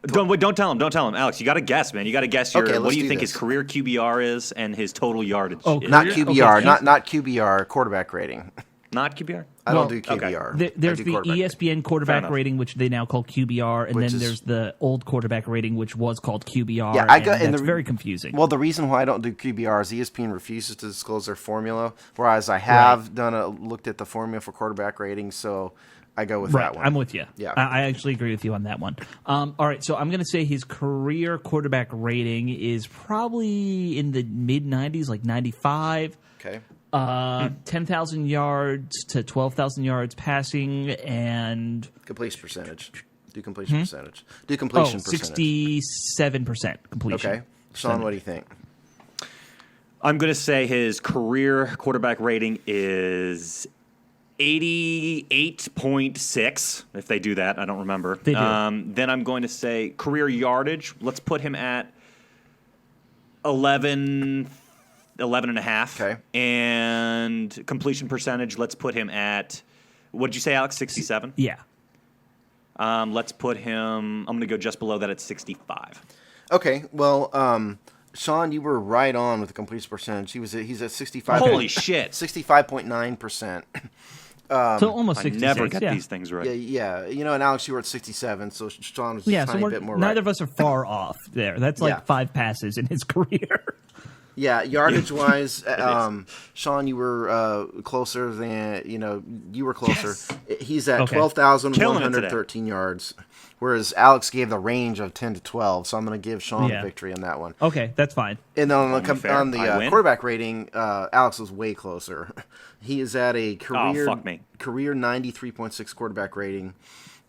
Don't tell him. Don't tell him. Alex, you got to guess, man. You got to guess Okay, what let's do you do think this. his career QBR is and his total yardage Oh, is. Not Okay, QBR, he's- not QBR, quarterback rating. Not QBR? I Well, don't do QBR. There's I do the quarterback. ESPN Fair quarterback enough. rating, which they now call QBR, and Which then is- there's the old quarterback rating, which was called QBR. Yeah, I got- and that's the- very confusing. Well, the reason why I don't do QBR is ESPN refuses to disclose their formula, whereas I have looked at the formula for quarterback ratings, so I go with right, that one. I'm with you. Yeah. I actually agree with you on that one. All right, so I'm going to say his career quarterback rating is probably in the mid 90s, like 95. Okay. 10,000 yards to 12,000 yards passing, and Completion percentage. Do completion percentage. Do completion percentage. 67% completion. Okay. Sean, what do you think? I'm going to say his career quarterback rating is 88.6, if they do that. I don't remember. They do. Then I'm going to say career yardage. Let's put him at 11 and a half. Okay. And completion percentage, let's put him at, what did you say, Alex, 67? Yeah. Let's put him, I'm going to go just below that at 65. Okay. Well, Sean, you were right on with the completion percentage. He's at 65. Holy shit. 65.9%. So almost I 66. never get yeah. these things right. Yeah. And Alex, you were at 67, so Sean was just Yeah, a so tiny we're, bit more neither right. of us are far off there. That's like Yeah. 5 passes in his career. Yeah, yardage-wise, Sean, you were closer than, you were closer. He's at Okay. 12,113 yards, whereas Alex gave the range of 10 to 12, so I'm going to give Sean Yeah. the victory on that one. Okay, that's fine. And then on fair. on the I win. quarterback rating, Alex was way closer. He is at a career fuck me. career 93.6 quarterback rating.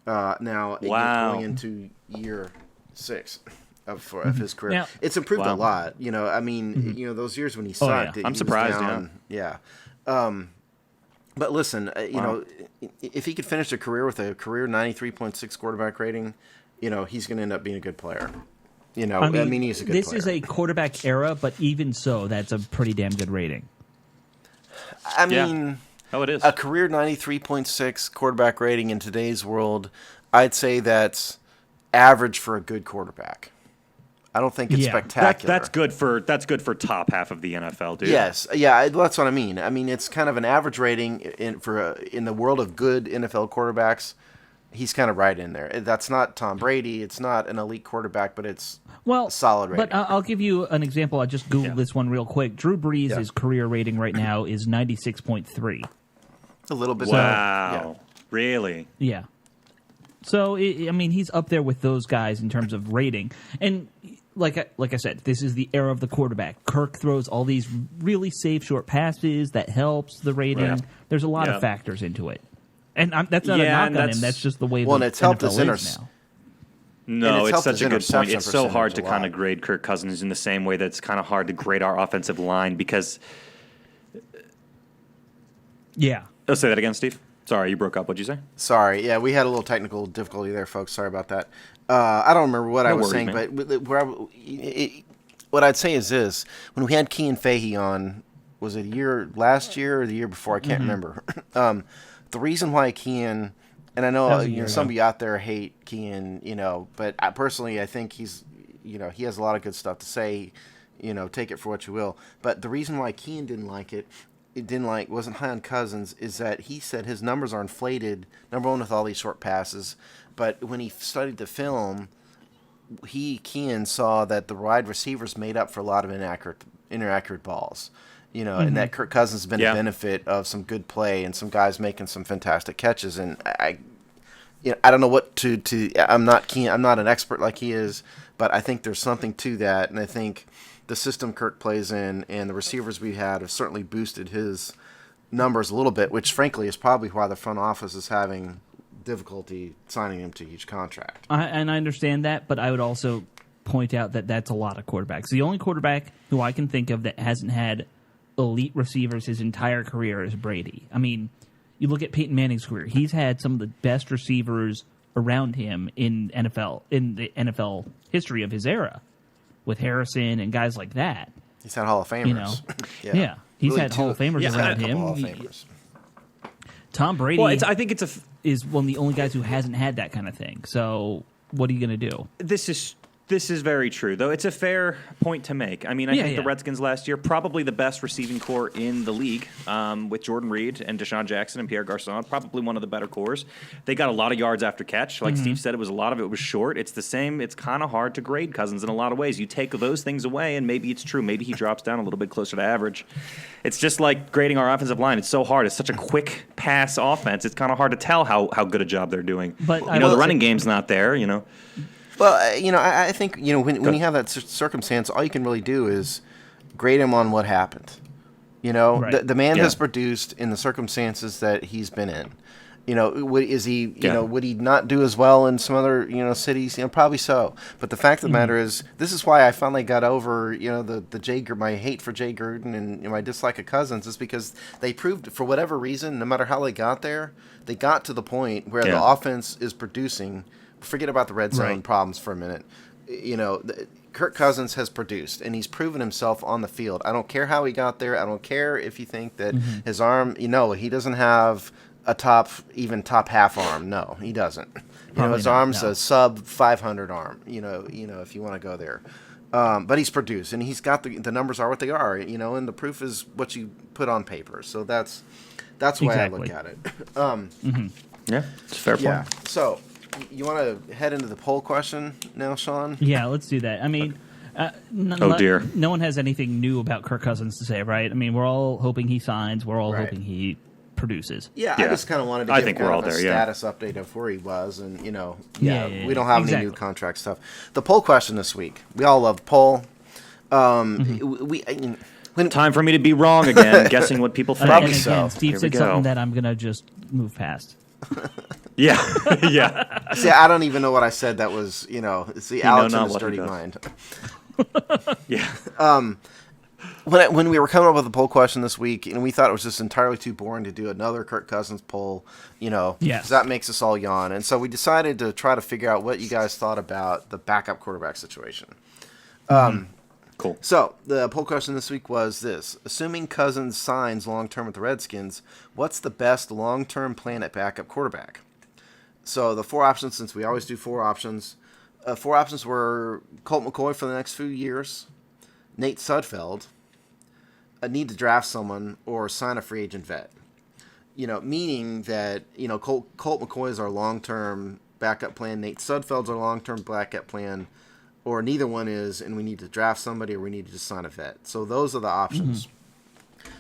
Now Wow. going into year 6 of his career, Now- it's improved a Wow. lot. Those years when he Oh, sucked, yeah. he I'm was surprised, down. Yeah. But listen, if he could finish a career with a career 93.6 quarterback rating, he's going to end up being a good player. He's a good player. This is a quarterback era, but even so, that's a pretty damn good rating. I mean, it is. A career 93.6 quarterback rating in today's world, I'd say that's average for a good quarterback. I don't think it's spectacular. That's good for top half of the NFL, dude. Yes, yeah, that's what I mean. I mean, it's kind of an average rating in the world of good NFL quarterbacks. He's kind of right in there. That's not Tom Brady. It's not an elite quarterback, but it's a solid rating. But I'll give you an example. I just Googled this one real quick. Drew Brees' career rating right now is 96.3. A little bit. Wow. Really? Yeah. So, he's up there with those guys in terms of rating. And like I said, this is the era of the quarterback. Kirk throws all these really safe short passes that helps the rating. Yeah. There's a lot of factors into it. And that's not a knock on him. That's just the way the it's helped NFL us is now. No, it's such a good point. It's so hard to kind of grade Kirk Cousins in the same way that it's kind of hard to grade our offensive line because... Yeah. Oh, say that again, Steve. Sorry, you broke up. What'd you say? Sorry. Yeah, we had a little technical difficulty there, folks. Sorry about that. I don't remember what I was saying, man. But what I'd say is this. When we had Kean Fahey on, was it last year or the year before? I can't remember. The reason why Kean, and I know some of you out there hate Kean, but I think he's, he has a lot of good stuff to say, take it for what you will. But the reason why Kean wasn't high on Cousins is that he said his numbers are inflated, number one, with all these short passes. But when he studied the film, Kean saw that the wide receivers made up for a lot of inaccurate balls. And that Kirk Cousins has been a benefit of some good play and some guys making some fantastic catches. And I don't know what to. I'm not an expert like he is, but I think there's something to that. And I think the system Kirk plays in and the receivers we had have certainly boosted his numbers a little bit, which frankly is probably why the front office is having difficulty signing him to each contract. And I understand that, but I would also point out that that's a lot of quarterbacks. The only quarterback who I can think of that hasn't had elite receivers his entire career is Brady. I mean, you look at Peyton Manning's career. He's had some of the best receivers around him in the NFL history of his era, with Harrison and guys like that. He's had Hall of Famers. Yeah. He's really had Hall of Famers around him. Hall of Famers. Tom Brady I think is one of the only guys who hasn't had that kind of thing. So what are you going to do? This is very true, though. It's a fair point to make. I mean, I think the Redskins last year, probably the best receiving core in the league, with Jordan Reed and Deshaun Jackson and Pierre Garçon, probably one of the better cores. They got a lot of yards after catch. Like Steve said, a lot of it was short. It's the same. It's kind of hard to grade Cousins in a lot of ways. You take those things away, and maybe it's true. Maybe he drops down a little bit closer to average. It's just like grading our offensive line. It's so hard. It's such a quick pass offense. It's kind of hard to tell how good a job they're doing. But the running game's not there, Well, I think, when you have that circumstance, all you can really do is grade him on what happened. Right. The man has produced in the circumstances that he's been in. Would he not do as well in some other, cities? Probably so. But the fact of the matter is, this is why I finally got over, my hate for Jay Gruden and my dislike of Cousins is because they proved, for whatever reason, no matter how they got there, they got to the point where the offense is producing. Forget about the red zone problems for a minute. Kirk Cousins has produced, and he's proven himself on the field. I don't care how he got there. I don't care if you think that his arm, he doesn't have a top half arm. No, he doesn't. His arm's a sub 500 arm, if you want to go there. But he's produced, and he's got the numbers are what they are, and the proof is what you put on paper. So that's the way I look at it. Yeah, it's a fair point. Yeah, so... You want to head into the poll question now, Sean? Yeah, let's do that. I mean, dear. No one has anything new about Kirk Cousins to say, right? I mean, we're all hoping he signs. We're all hoping he produces. Yeah, I just kind of wanted to give a status update of where he was, and we don't have any new contract stuff. The poll question this week. We all love the poll. Time for me to be wrong again, guessing what people think. Probably so. Steve said something that I'm gonna just move past. Yeah. See, I don't even know what I said. That was, it's the Alex in his dirty mind. Yeah. when we were coming up with the poll question this week, and we thought it was just entirely too boring to do another Kirk Cousins poll, Yes. 'cause that makes us all yawn. And so we decided to try to figure out what you guys thought about the backup quarterback situation. Cool. So the poll question this week was this: assuming Cousins signs long-term with the Redskins, what's the best long-term plan at backup quarterback? So the 4 options, since we always do 4 options, 4 options were Colt McCoy for the next few years, Nate Sudfeld, a need to draft someone, or sign a free agent vet. Meaning that, Colt McCoy is our long-term backup plan, Nate Sudfeld's our long-term backup plan, or neither one is, and we need to draft somebody, or we need to just sign a vet. So those are the options.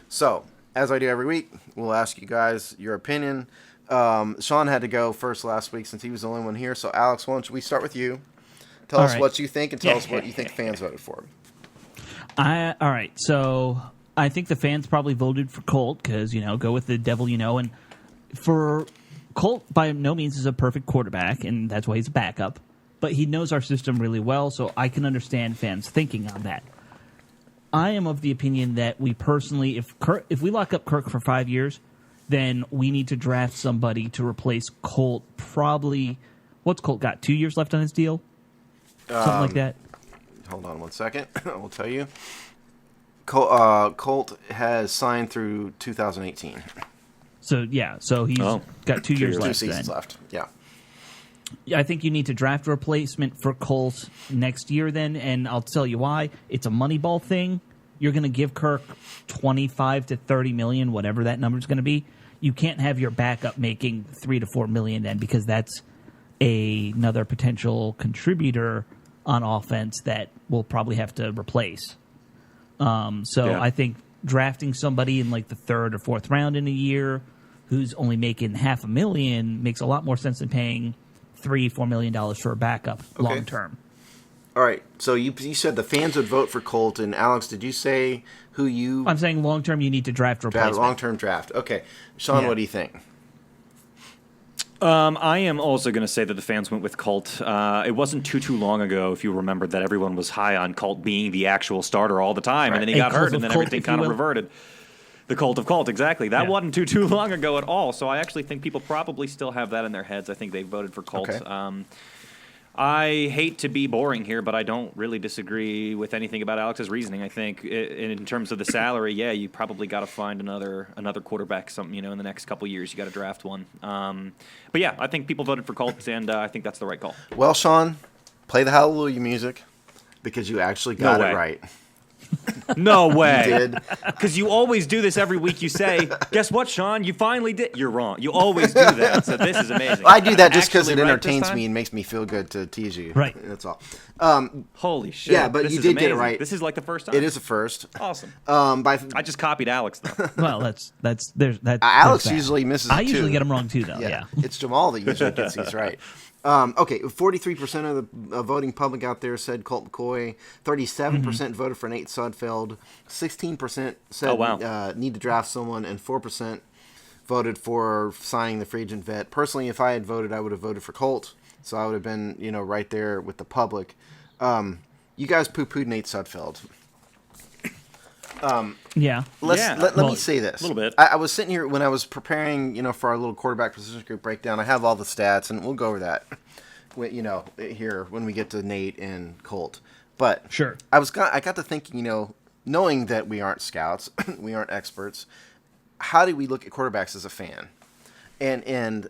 So, as I do every week, we'll ask you guys your opinion. Sean had to go first last week since he was the only one here. So, Alex, why don't we start with you? Tell us what you think, and tell us what you think fans voted for. All right. So I think the fans probably voted for Colt because, go with the devil, And for Colt, by no means is a perfect quarterback, and that's why he's a backup. But he knows our system really well, so I can understand fans thinking on that. I am of the opinion that we personally, if we lock up Kirk for 5 years, then we need to draft somebody to replace Colt. Probably, what's Colt got? 2 years left on his deal? Something like that. Hold on 1 second. I will tell you. Colt has signed through 2018. So he's got 2 years left. 2 seasons then. left. Yeah. I think you need to draft a replacement for Colt next year then, and I'll tell you why. It's a Moneyball thing. You're going to give Kirk 25 to 30 million, whatever that number is going to be. You can't have your backup making 3 to 4 million then, because that's another potential contributor on offense that we'll probably have to replace. I think drafting somebody in like the 3rd or 4th round in a year who's only making $500,000 makes a lot more sense than paying $3-4 million for a backup long term. All right. So you said the fans would vote for Colt, and Alex, did you say who you? I'm saying long term you need to draft a replacement. Long term draft. Okay, Sean, what do you think? I am also going to say that the fans went with Colt. It wasn't too long ago, if you remember, that everyone was high on Colt being the actual starter all the time, and then he got hurt, and then everything kind of reverted. The Colt of Colt, exactly. That wasn't too long ago at all. So I actually think people probably still have that in their heads. I think they voted for Colt. Okay. I hate to be boring here, but I don't really disagree with anything about Alex's reasoning. I think in terms of the salary, you probably got to find another quarterback. In the next couple of years, you got to draft one. But I think people voted for Colt, and I think that's the right call. Well, Sean, play the Hallelujah music because you actually got it right. No way. You did. Because you always do this every week. You say, guess what, Sean? You finally did. You're wrong. You always do that. So this is amazing. I do that just because it entertains me and makes me feel good to tease you. Right. That's all. Holy shit. Yeah, but this you is did amazing. get it right. This is like the first time. It is the first. Awesome. I just copied Alex, though. Well, that's Alex usually misses it, I usually get them wrong, too, though. Yeah. It's Jamal that usually gets these right. 43% of the voting public out there said Colt McCoy. 37% voted for Nate Sudfeld. 16% said need to draft someone, and 4% voted for signing the free agent vet. Personally, if I had voted, I would have voted for Colt. So I would have been, right there with the public. You guys poo-pooed Nate Sudfeld. Let me say this. A little bit. I was sitting here when I was preparing, for our little quarterback position group breakdown. I have all the stats, and we'll go over that, here when we get to Nate and Colt. But sure, I got to thinking, knowing that we aren't scouts, we aren't experts. How do we look at quarterbacks as a fan? And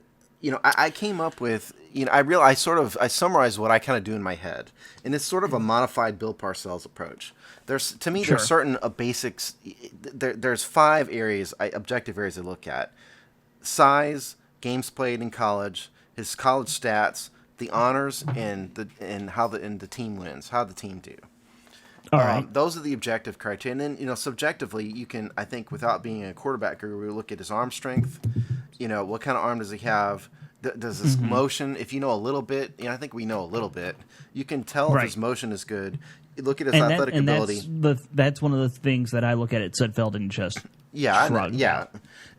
I came up with, I summarized what I kind of do in my head, and it's sort of a modified Bill Parcells approach. There's certain basics. There's 5 objective areas I look at: size, games played in college, his college stats, the honors, and how the team wins, how the team do. All right. Those are the objective criteria. And then, subjectively, you can, I think, without being a quarterback guru, look at his arm strength. What kind of arm does he have? Does his motion, if you know a little bit, I think we know a little bit, you can tell if his motion is good. You look at his athletic ability. That's one of the things that I look at Sudfeld and just shrug.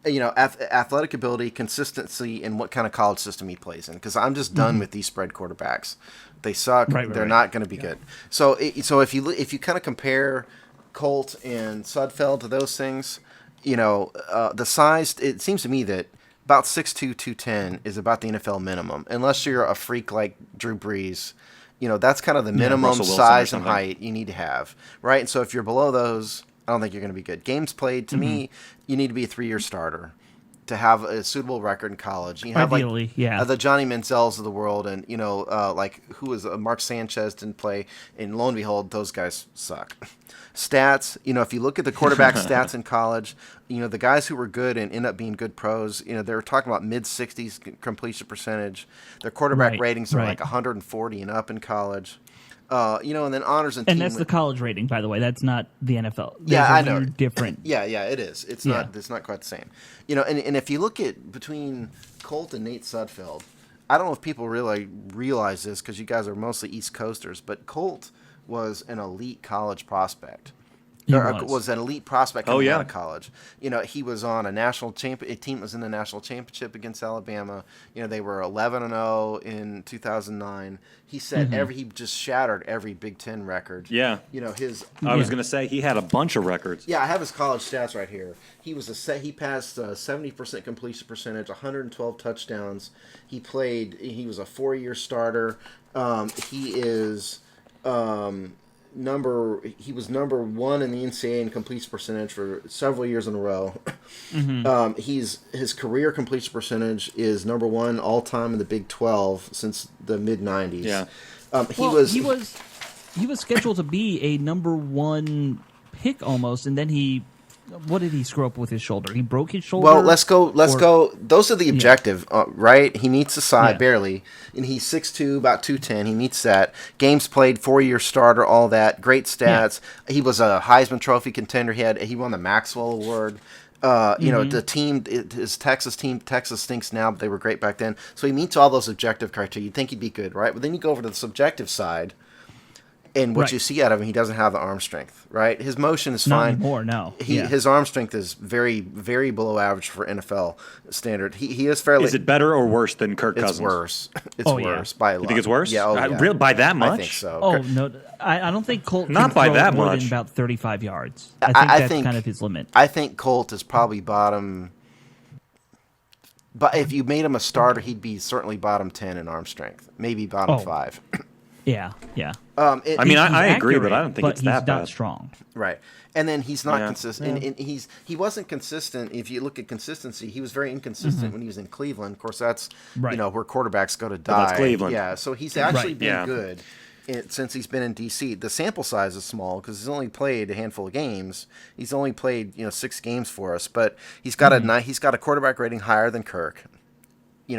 Athletic ability, consistency, and what kind of college system he plays in. Because I'm just done with these spread quarterbacks. They suck. They're not going to be good. So if you kind of compare Colt and Sudfeld, those things, the size, it seems to me that about 6'2", 210 is about the NFL minimum, unless you're a freak like Drew Brees. That's kind of the minimum Russell Wilson or size and something. height you need to have, right? And so if you're below those, I don't think you're going to be good. Games played, to me, you need to be a 3-year starter to have a suitable record in college. You have Ideally, yeah. the Johnny Manziels of the world, and who was Mark Sanchez didn't play, and lo and behold, those guys suck. Stats, if you look at the quarterback stats in college, the guys who were good and end up being good pros, they were talking about mid-60s completion percentage. Their quarterback ratings are like 140 and up in college. And then honors and that's the college rating, by the way. That's not the NFL. I know. Different. Yeah, it is. It's not quite the same. And if you look at between Colt and Nate Sudfeld, I don't know if people really realize this because you guys are mostly East Coasters, but Colt was an elite college prospect. Was an elite prospect coming out of college. He was on a national team was in the national championship against Alabama. They were 11-0 in 2009. He said he just shattered every Big Ten record. Yeah. I was going to say he had a bunch of records. Yeah, I have his college stats right here. He passed 70% completion percentage, 112 touchdowns. He was a 4-year starter. He was number 1 in the NCAA in completion percentage for several years in a row. His career completion percentage is number 1 all time in the Big 12 since the mid '90s. Yeah, he was scheduled to be a number 1 pick almost, and then what did he screw up with his shoulder? He broke his shoulder. Well, let's go. Those are the objective, right? He meets the side barely, and he's 6'2", about 210. He meets that. Games played, 4-year starter, all that. Great stats. Yeah. He was a Heisman Trophy contender. He won the Maxwell Award. The team, his Texas stinks now, but they were great back then. So he meets all those objective criteria. You'd think he'd be good, right? But then you go over to the subjective side. And what you see out of him, he doesn't have the arm strength, right? His motion is fine. Not anymore, no. His arm strength is very, very below average for NFL standard. He is fairly... Is it better or worse than Kirk Cousins? It's worse. It's worse by a lot. You think it's worse? Yeah. By that much? I think so. Oh, no. I don't think Colt Not can by throw that more much. than about 35 yards. I think that's kind of his limit. I think Colt is probably bottom... But if you made him a starter, he'd be certainly bottom 10 in arm strength. Maybe bottom 5. Yeah. I agree, but I don't think it's that bad. He's not strong. Right. And then he's not consistent. And he wasn't consistent. If you look at consistency, he was very inconsistent when he was in Cleveland. Of course, that's where quarterbacks go to die. Well, that's Cleveland. Yeah. So he's actually been good since he's been in D.C. The sample size is small because he's only played a handful of games. He's only played 6 games for us, but he's got a quarterback rating higher than Kirk. He's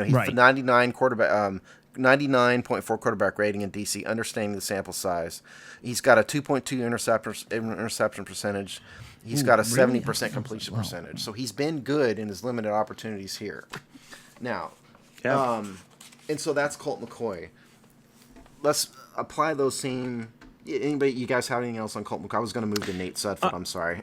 99.4 quarterback rating in DC, understanding the sample size. He's got a 2.2 interception percentage. He's got a 70% completion percentage. So he's been good in his limited opportunities here. Now, and so that's Colt McCoy. Let's apply those same... You guys have anything else on Colt McCoy? I was going to move to Nate Sudfeld. I'm sorry.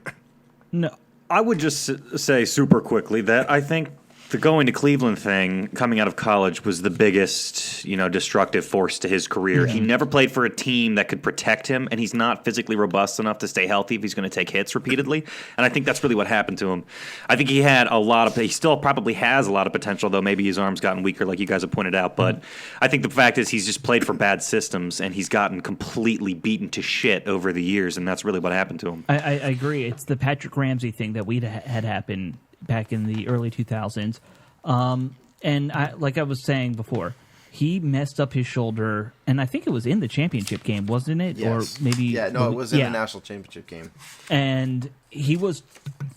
No, I would just say super quickly that I think the going to Cleveland thing coming out of college was the biggest, destructive force to his career. Yeah. He never played for a team that could protect him, and he's not physically robust enough to stay healthy if he's going to take hits repeatedly. And I think that's really what happened to him. I think he still probably has a lot of potential, though maybe his arm's gotten weaker, like you guys have pointed out. But I think the fact is he's just played for bad systems, and he's gotten completely beaten to shit over the years, and that's really what happened to him. I agree. It's the Patrick Ramsey thing that we had happen back in the early 2000s. And like I was saying before, he messed up his shoulder, and I think it was in the championship game, wasn't it? Yes. Or maybe it was in the national championship game. And he was,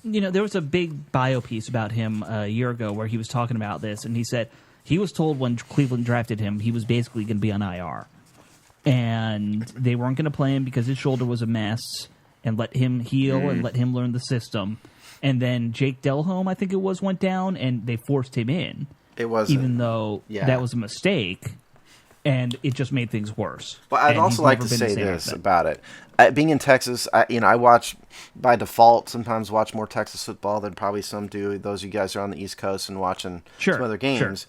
there was a big bio piece about him a year ago where he was talking about this, and he said he was told when Cleveland drafted him he was basically going to be on IR, and they weren't going to play him because his shoulder was a mess, and let him heal and let him learn the system. And then Jake Delhomme, I think it was, went down, and they forced him in. It was, even though that was a mistake, and it just made things worse. But I'd also like to say this about it: being in Texas, I watch by default. Sometimes watch more Texas football than probably some do. Those of you guys are on the East Coast and watching some other games.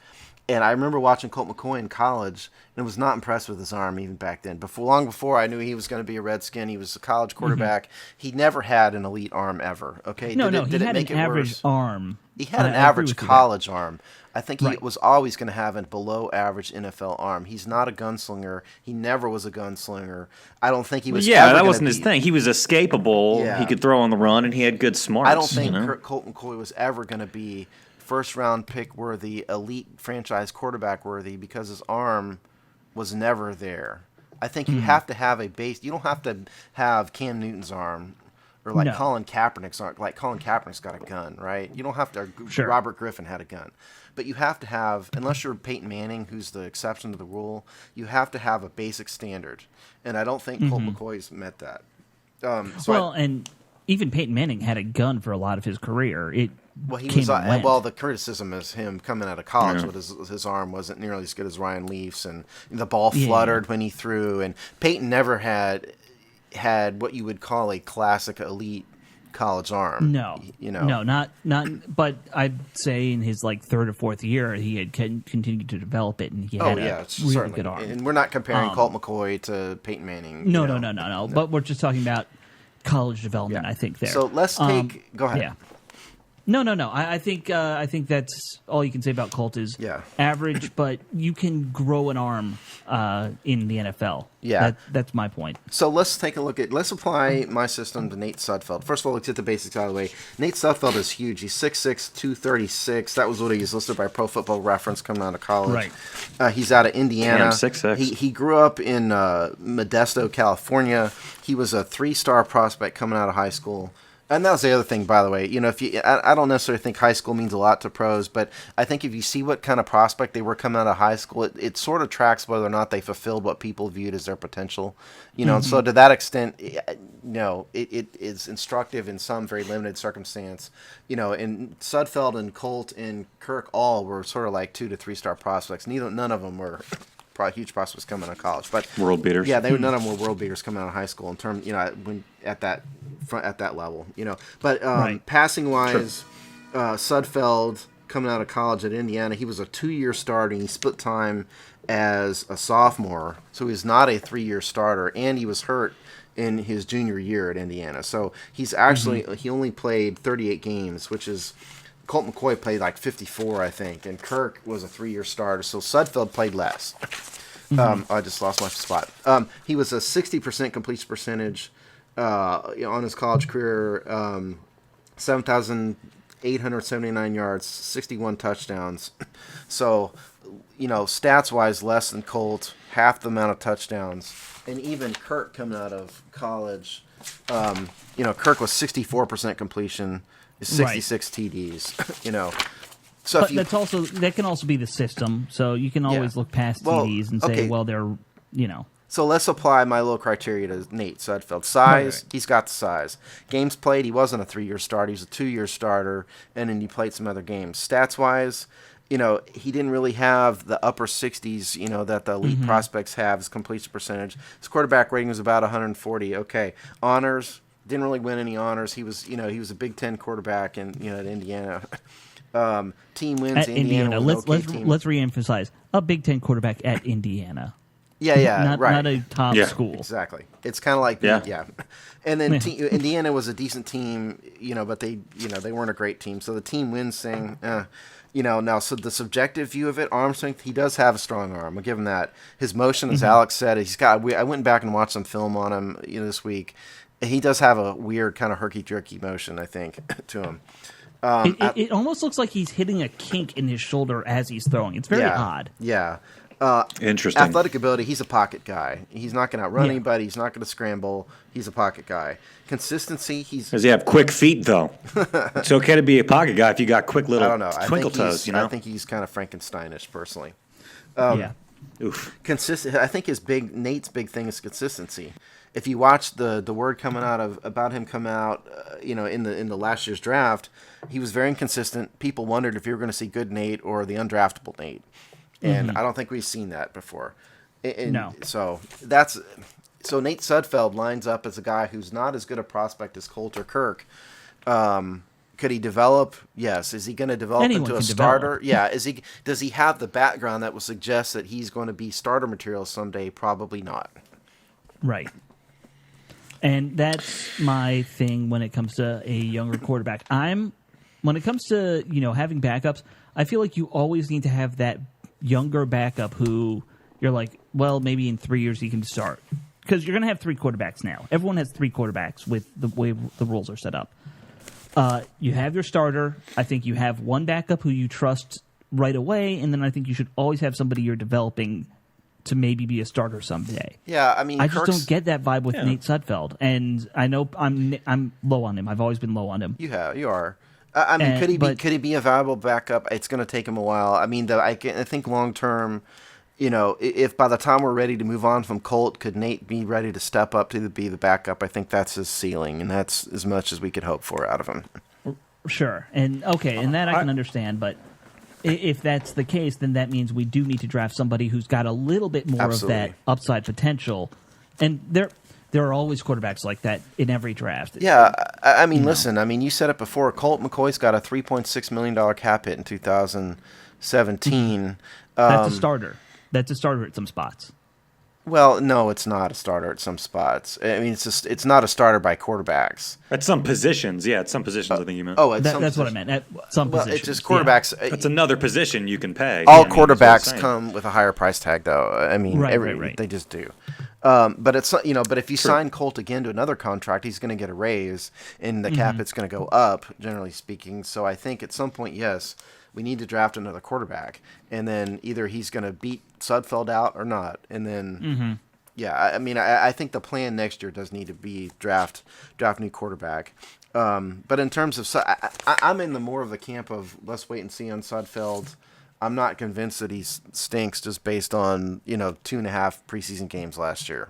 And I remember watching Colt McCoy in college and was not impressed with his arm even back then. Long before I knew he was going to be a Redskin, he was a college quarterback. He never had an elite arm ever. Okay, He had an average arm. He had an average college arm. I think he was always going to have a below average NFL arm. He's not a gunslinger. He never was a gunslinger. I don't think he was. Yeah, that wasn't his thing. He was escapable. Yeah. He could throw on the run, and he had good smarts. I don't think Colt McCoy was ever going to be first round pick worthy, elite franchise quarterback worthy, because his arm was never there. I think you have to have a base. You don't have to have Cam Newton's arm or like Colin Kaepernick's arm. Like Colin Kaepernick's got a gun, right? You don't have to. Sure. Robert Griffin had a gun. But you have to have, unless you're Peyton Manning, who's the exception to the rule, you have to have a basic standard. And I don't think Colt McCoy's met that. And even Peyton Manning had a gun for a lot of his career. The criticism is him coming out of college, but his arm wasn't nearly as good as Ryan Leaf's, and the ball fluttered when he threw. And Peyton never had what you would call a classic elite college arm. No, not. But I'd say in his third or fourth year, he had continued to develop it, and he had a really good arm. And we're not comparing Colt McCoy to Peyton Manning. No. But we're just talking about college development. I think there. So let's take. Go ahead. Yeah. No. I think that's all you can say about Colt is average, but you can grow an arm in the NFL. Yeah, that's my point. So let's take a look at. Let's apply my system to Nate Sudfeld. First of all, let's get the basics out of the way. Nate Sudfeld is huge. He's 6'6", 236. That was what he was listed by Pro Football Reference coming out of college. Right. He's out of Indiana. Damn, 6'6". He grew up in Modesto, California. He was a 3-star prospect coming out of high school. And that was the other thing, by the way. I don't necessarily think high school means a lot to pros, but I think if you see what kind of prospect they were coming out of high school, it sort of tracks whether or not they fulfilled what people viewed as their potential. And so to that extent, it is instructive in some very limited circumstance. And Sudfeld and Colt and Kirk all were sort of like 2 to 3-star prospects. None of them were huge prospects coming out of college, but world beaters. Yeah, none of them were world beaters coming out of high school in terms, when at that level, But passing wise, Sudfeld coming out of college at Indiana, he was a 2-year starter. And he split time as a sophomore, so he's not a 3-year starter, and he was hurt in his junior year at Indiana. So he's actually he only played 38 games, which is. Colt McCoy played like 54, I think, and Kirk was a 3-year starter, so Sudfeld played less. I just lost my spot. He was a 60% completion percentage on his college career, 7,879 yards, 61 touchdowns. So, stats-wise, less than Colt, half the amount of touchdowns. And even Kirk coming out of college, Kirk was 64% completion, 66 TDs, So but that can also be the system. So you can always look past TDs and say, they're. So let's apply my little criteria to Nate Sudfeld. Size, he's got the size. Games played, he wasn't a 3-year starter. He was a 2-year starter, and then he played some other games. Stats-wise, he didn't really have the upper 60s, that the elite prospects have as completion percentage. His quarterback rating was about 140. Okay, honors. Didn't really win any honors. He was, he was a Big Ten quarterback at Indiana. Team wins. At Indiana. Let's reemphasize a Big Ten quarterback at Indiana. Yeah, not a top school. Exactly. It's kind of like And then Indiana was a decent team, but they weren't a great team. So the team wins thing. Now, so the subjective view of it, arm strength, he does have a strong arm. I'll give him that. His motion, as Alex said, I went back and watched some film on him this week. He does have a weird kind of herky-jerky motion, I think, to him. It almost looks like he's hitting a kink in his shoulder as he's throwing. It's very odd. Yeah. Interesting. Athletic ability, he's a pocket guy. He's not going to outrun anybody. He's not going to scramble. He's a pocket guy. Consistency, Does he have quick feet, though? It's okay to be a pocket guy if you got quick little twinkle toes, I think he's kind of Frankensteinish, personally. Oof. Consistent. I think Nate's big thing is consistency. If you watch the word coming out about him coming out, in the last year's draft, he was very inconsistent. People wondered if you were going to see good Nate or the undraftable Nate, and I don't think we've seen that before. No. So Nate Sudfeld lines up as a guy who's not as good a prospect as Colt or Kirk, Could he develop? Yes. Is he going to develop Anyone into a can starter? develop. Yeah. Does he have the background that would suggest that he's going to be starter material someday? Probably not. Right. And that's my thing when it comes to a younger quarterback. When it comes to, having backups, I feel like you always need to have that younger backup who you're like, well, maybe in 3 years he can start. Because you're going to have 3 quarterbacks now. Everyone has 3 quarterbacks with the way the rules are set up. You have your starter. I think you have one backup who you trust right away, and then I think you should always have somebody you're developing to maybe be a starter someday. Yeah, I mean, I just don't get that vibe with Nate Sudfeld, and I know I'm low on him. I've always been low on him. You are. I mean, could he be a valuable backup? It's going to take him a while. I mean, I think long term, if by the time we're ready to move on from Colt, could Nate be ready to step up to be the backup? I think that's his ceiling, and that's as much as we could hope for out of him. Sure, and that I can understand, but if that's the case, then that means we do need to draft somebody who's got a little bit more Absolutely. of that upside potential. And there are always quarterbacks like that in every draft. Yeah, I mean, listen, I mean, you said it before. Colt McCoy's got a $3.6 million cap hit in 2017. That's a starter. That's a starter at some spots. Well, no, it's not a starter at some spots. I mean, it's not a starter by quarterbacks. At some positions, at some positions, I think you meant. Oh, That's what I meant. At some positions. It's just quarterbacks. Yeah. That's another position you can pay. All Yeah, I mean, that's what I'm quarterbacks saying. come with a higher price tag, though. I mean, Right. they just do. But it's but if you sign Colt again to another contract, he's going to get a raise, and the cap it's going to go up, generally speaking. So I think at some point, yes, we need to draft another quarterback, and then either he's going to beat Sudfeld out or not, and then. Yeah, I mean, I think the plan next year does need to be draft new quarterback. But in terms of, I'm in the more of the camp of let's wait and see on Sudfeld. I'm not convinced that he stinks just based on 2.5 preseason games last year.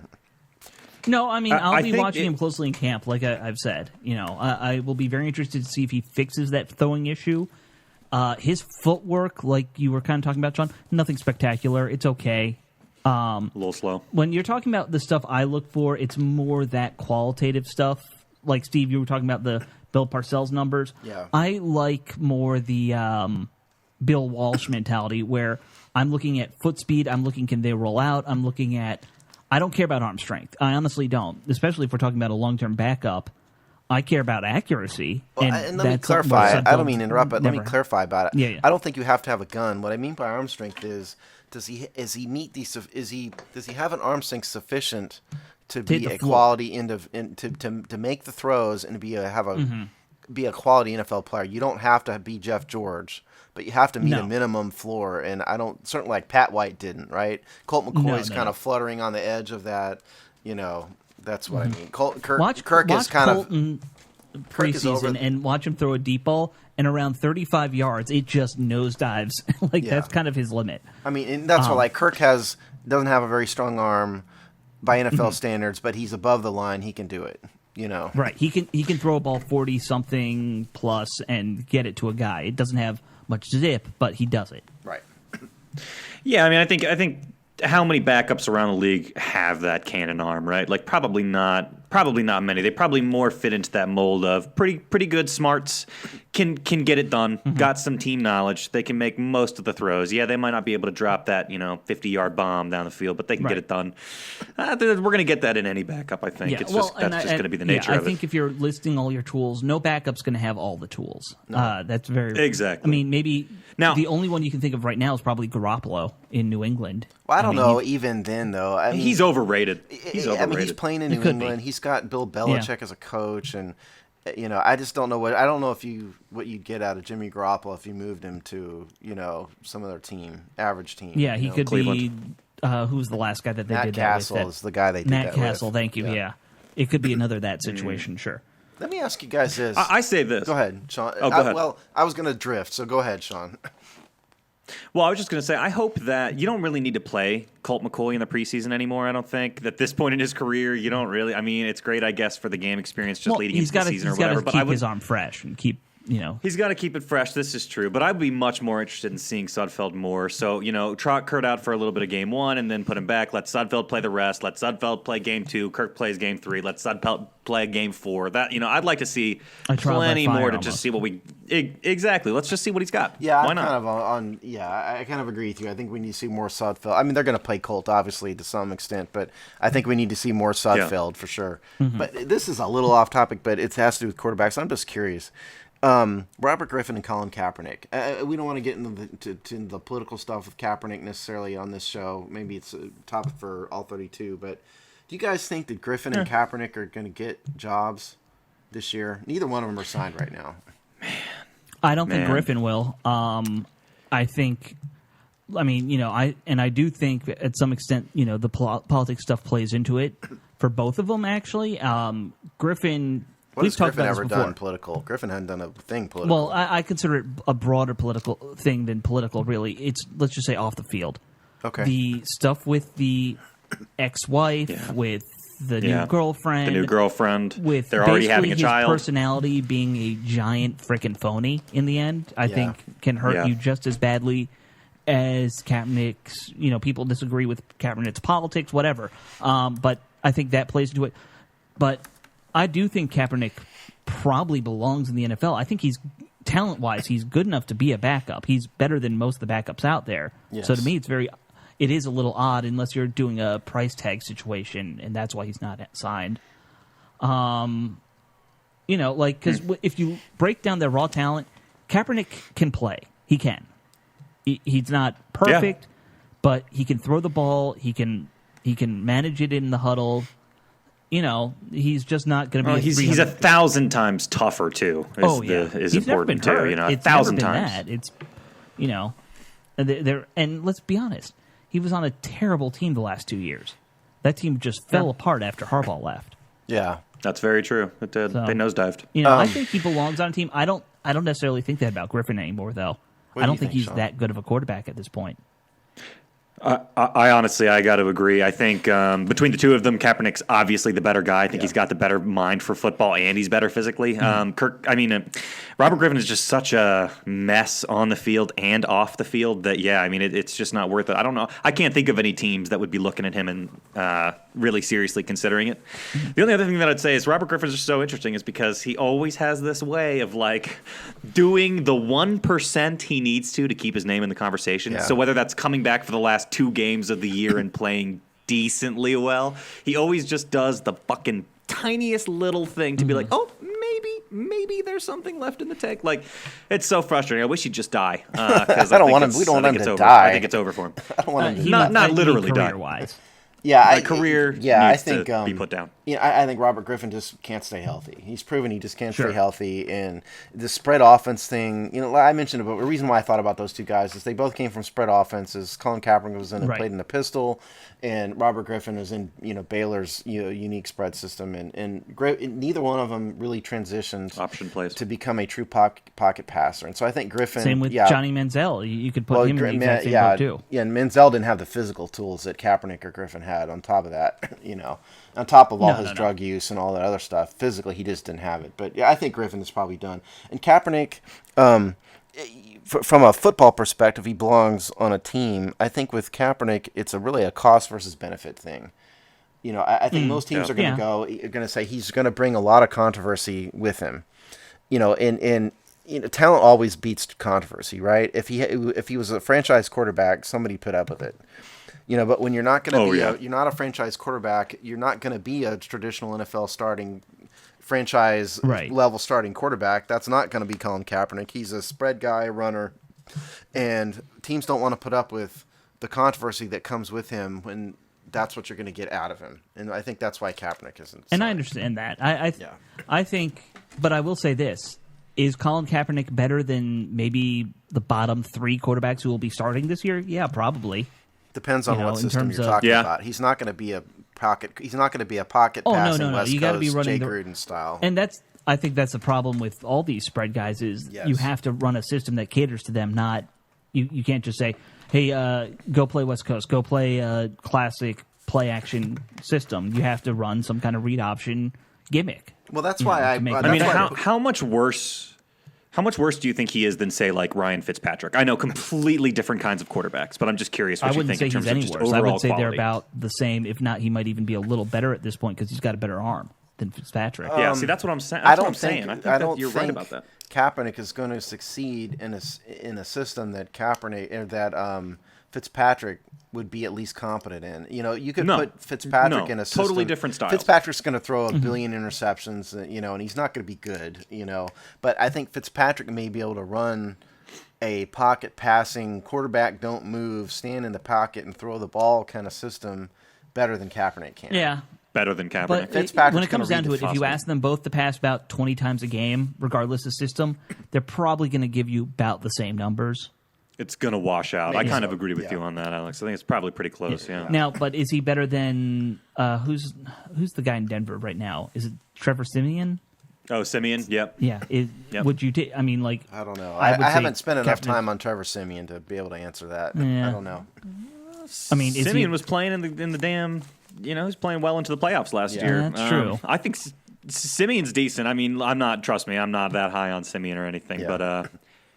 No, I mean, I'll I be think watching him closely in camp, like I've said. I will be very interested to see if he fixes that throwing issue. His footwork, like you were kind of talking about, Sean, nothing spectacular. It's okay. A little slow. When you're talking about the stuff I look for, it's more that qualitative stuff. Like, Steve, you were talking about the Bill Parcells numbers. Yeah. I like more the Bill Walsh mentality where I'm looking at foot speed, I'm looking can they roll out, I don't care about arm strength. I honestly don't, especially if we're talking about a long-term backup. I care about accuracy. Well, and let me clarify. I don't mean to interrupt, but let me clarify about it. Yeah. I don't think you have to have a gun. What I mean by arm strength is, does he meet these? Does he have an arm strength sufficient to be a quality to make the throws and be a quality NFL player? You don't have to be Jeff George, but you have to meet a minimum floor. And I don't certainly like Pat White didn't, right? Colt McCoy's kind of fluttering on the edge of that. That's what I mean. Kirk is kind Colton preseason and watch him throw a deep ball, and around 35 yards, it just nosedives. That's kind of his limit. I mean, and that's what Kirk doesn't have a very strong arm by NFL standards, but he's above the line. He can do it. Right. He can throw a ball 40 something plus and get it to a guy. It doesn't have much zip, but he does it. Right. Yeah, I mean, I think how many backups around the league have that cannon arm, right? Like probably not many. They probably more fit into that mold of pretty good smarts, can get it done, got some team knowledge. They can make most of the throws. Yeah, they might not be able to drop that 50-yard bomb down the field, but they can get it done. We're going to get that in any backup, I think. Yeah, That's just going to be the nature of it. I think if you're listing all your tools, no backup's going to have all the tools. No. That's very exactly. I mean, maybe now the only one you can think of right now is probably Garoppolo in New England. Well, I don't know. Even then, though, I mean, he's overrated. He's overrated. I mean, he's playing in New England. He's got Bill Belichick as a coach, and I just don't know what you'd get out of Jimmy Garoppolo if you moved him to some other team, average team. Yeah, he could Cleveland. be. Who was the last guy that they Matt did Castle that with? is the guy they did Matt that Castle. with. Thank you. Yeah, it could be another that situation. Sure. Let me ask you guys this. I say this. Go ahead, Sean. Oh, go ahead. Well, I was going to drift, so go ahead, Sean. Well, I was just going to say, I hope that you don't really need to play Colt McCoy in the preseason anymore. I don't think at this point in his career, you don't really. I mean, it's great, I guess, for the game experience just leading into the season or whatever. But he's got to keep his arm fresh and keep He's got to keep it fresh. This is true. But I'd be much more interested in seeing Sudfeld more. So, trot Kurt out for a little bit of game 1 and then put him back. Let Sudfeld play the rest. Let Sudfeld play game 2. Kirk plays game 3. Let Sudfeld play game 4. That, I'd like to see plenty more to just see what we... Exactly. Let's just see what he's got. Yeah, Why not? I kind of agree with you. I think we need to see more Sudfeld. I mean, they're going to play Colt, obviously, to some extent, but I think we need to see more Sudfeld for sure. Mm-hmm. But this is a little off topic, but it has to do with quarterbacks. I'm just curious. Robert Griffin and Colin Kaepernick. We don't want to get into the political stuff with Kaepernick necessarily on this show. Maybe it's a topic for all 32. But do you guys think that Griffin and Kaepernick are going to get jobs this year? Neither one of them are signed right now. I don't think Griffin will. I think. I mean, I do think at some extent, the politics stuff plays into it for both of them. Actually, Griffin. What has Griffin ever done political? Griffin hadn't done a thing political. Well, I consider it a broader political thing than political, really. It's, let's just say, off the field. Okay. The stuff with the ex-wife, with the new girlfriend. The new girlfriend. With they're already having a his child. Personality being a giant freaking phony in the end, I think can hurt you just as badly as Kaepernick's. People disagree with Kaepernick's politics, whatever. But I think that plays into it. But I do think Kaepernick probably belongs in the NFL. I think he's talent-wise, he's good enough to be a backup. He's better than most of the backups out there. Yes. So to me, it is a little odd unless you're doing a price tag situation, and that's why he's not signed. Because if you break down their raw talent, Kaepernick can play. He can. He's not perfect, but he can throw the ball. He can manage it in the huddle. He's just not going to be. He's 1,000 times tougher too. Is he's never been important hurt. too. It's 1,000 never been times. That. It's and let's be honest, he was on a terrible team the last 2 years. That team just fell apart after Harbaugh left. Yeah, that's very true. It did. They nosedived. I think he belongs on a team. I don't necessarily think that about Griffin anymore, though. I don't think he's Sean? that good of a quarterback at this point. I honestly, I got to agree. I think between the two of them, Kaepernick's obviously the better guy. I think he's got the better mind for football, and he's better physically. Robert Griffin is just such a mess on the field and off the field that, it's just not worth it. I don't know. I can't think of any teams that would be looking at him and really seriously considering it. The only other thing that I'd say is Robert Griffin's just so interesting is because he always has this way of doing the 1% he needs to keep his name in the conversation. Yeah. So whether that's coming back for the last 2 games of the year and playing decently well, he always just does the fucking tiniest little thing to be like, oh, maybe there's something left in the tank. It's so frustrating. I wish he'd just die. I don't want him. We don't want him to die. I think it's over for him. I don't want him to not literally die. Career-wise. Yeah, career needs I think, to be put down. I think Robert Griffin just can't stay healthy. He's proven he just can't stay healthy. And the spread offense thing, I mentioned about the reason why I thought about those two guys is they both came from spread offenses. Colin Kaepernick was in and played in the pistol, and Robert Griffin was in Baylor's unique spread system. And neither one of them really transitioned option plays to become a true pocket passer. And so I think Griffin. Same with Johnny Manziel. You could put him in the exact same boat too. Yeah, and Manziel didn't have the physical tools that Kaepernick or Griffin had. On top of that, on top of all his drug use and all that other stuff, physically he just didn't have it. But I think Griffin is probably done. And Kaepernick, from a football perspective, he belongs on a team. I think with Kaepernick, it's really a cost versus benefit thing. I think most teams are going to say he's going to bring a lot of controversy with him. And talent always beats controversy, right? If he was a franchise quarterback, somebody put up with it. But when you're not going to you're not a franchise quarterback, you're not going to be a traditional NFL starting franchise level starting quarterback. That's not going to be Colin Kaepernick. He's a spread guy, runner, and teams don't want to put up with the controversy that comes with him when that's what you're going to get out of him. And I think that's why Kaepernick isn't. And I understand that. I think, but I will say this. Is Colin Kaepernick better than maybe the bottom 3 quarterbacks who will be starting this year? Yeah, probably. Depends on what system you're talking about. He's not going to be a pocket. He's not going to be a pocket passing West You got to Coast be running Jay Gruden style. And I think that's the problem with all these spread guys is you have to run a system that caters to them. Not you can't just say, hey, go play West Coast, go play a classic play action system. You have to run some kind of read option gimmick. Well, that's why how much worse How much worse do you think he is than, say, like Ryan Fitzpatrick? I know completely different kinds of quarterbacks, but I'm just curious what I you wouldn't think say in terms he's any of just worse. overall I would say quality. they're about the same. If not, he might even be a little better at this point because he's got a better arm than Fitzpatrick. Yeah, see, that's what I'm saying. I That's what I'm don't think saying. I think I that don't you're think right about that. Kaepernick is going to succeed in a system that Fitzpatrick would be at least competent in. You know, you could put Fitzpatrick in a system. Totally different styles. Fitzpatrick's going to throw a billion interceptions, and he's not going to be good, But I think Fitzpatrick may be able to run a pocket passing, quarterback don't move, stand in the pocket and throw the ball kind of system better than Kaepernick can. Yeah. Better than Kaepernick. But Fitzpatrick's when it comes gonna down read to it, the if you possible. ask them both to pass about 20 times a game, regardless of system, they're probably going to give you about the same numbers. It's going to wash out. Maybe I kind so. of agree with you on that, Alex. I think it's probably pretty close, yeah. Now, but is he better than who's the guy in Denver right now? Is it Trevor Siemian? Oh, Simeon? Yep. Yeah. Yep. Would you take? I mean, like I don't know. I would I say haven't spent enough Kaepernick- time on Trevor Siemian to be able to answer that. Yeah. I don't know. I mean, is Simeon he? was playing in the damn, he's playing well into the playoffs last Yeah. year. That's true. I think Simeon's decent. I mean, trust me, I'm not that high on Simeon or anything, Yeah. but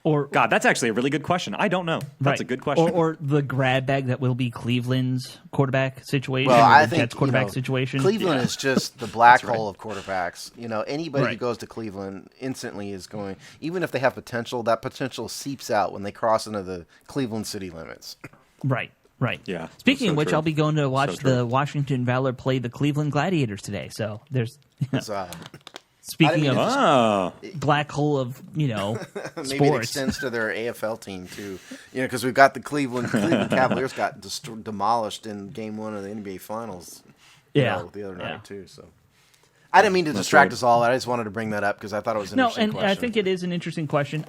or God, that's actually a really good question. I don't know. That's right. a good question. Or the grab bag that will be Cleveland's quarterback situation. Well, or I the think Jets quarterback situation. Cleveland is just the black That's right. hole of quarterbacks. Anybody who Right. goes to Cleveland instantly is going. Even if they have potential, that potential seeps out when they cross into the Cleveland city limits. Right. Right. Yeah, Speaking so of which, true. I'll be going to watch So true. the Washington Valor play the Cleveland Gladiators today. So there's So, speaking mean of to Oh, black hole of maybe it sports. extends to their AFL team too. Because we've got the Cleveland Cavaliers got demolished in Game 1 of the NBA Finals. Yeah. The other Yeah. night too. So. I didn't mean to distract right. us all. I just wanted to bring that up because I thought it was an No, interesting and question. I think it is an interesting question.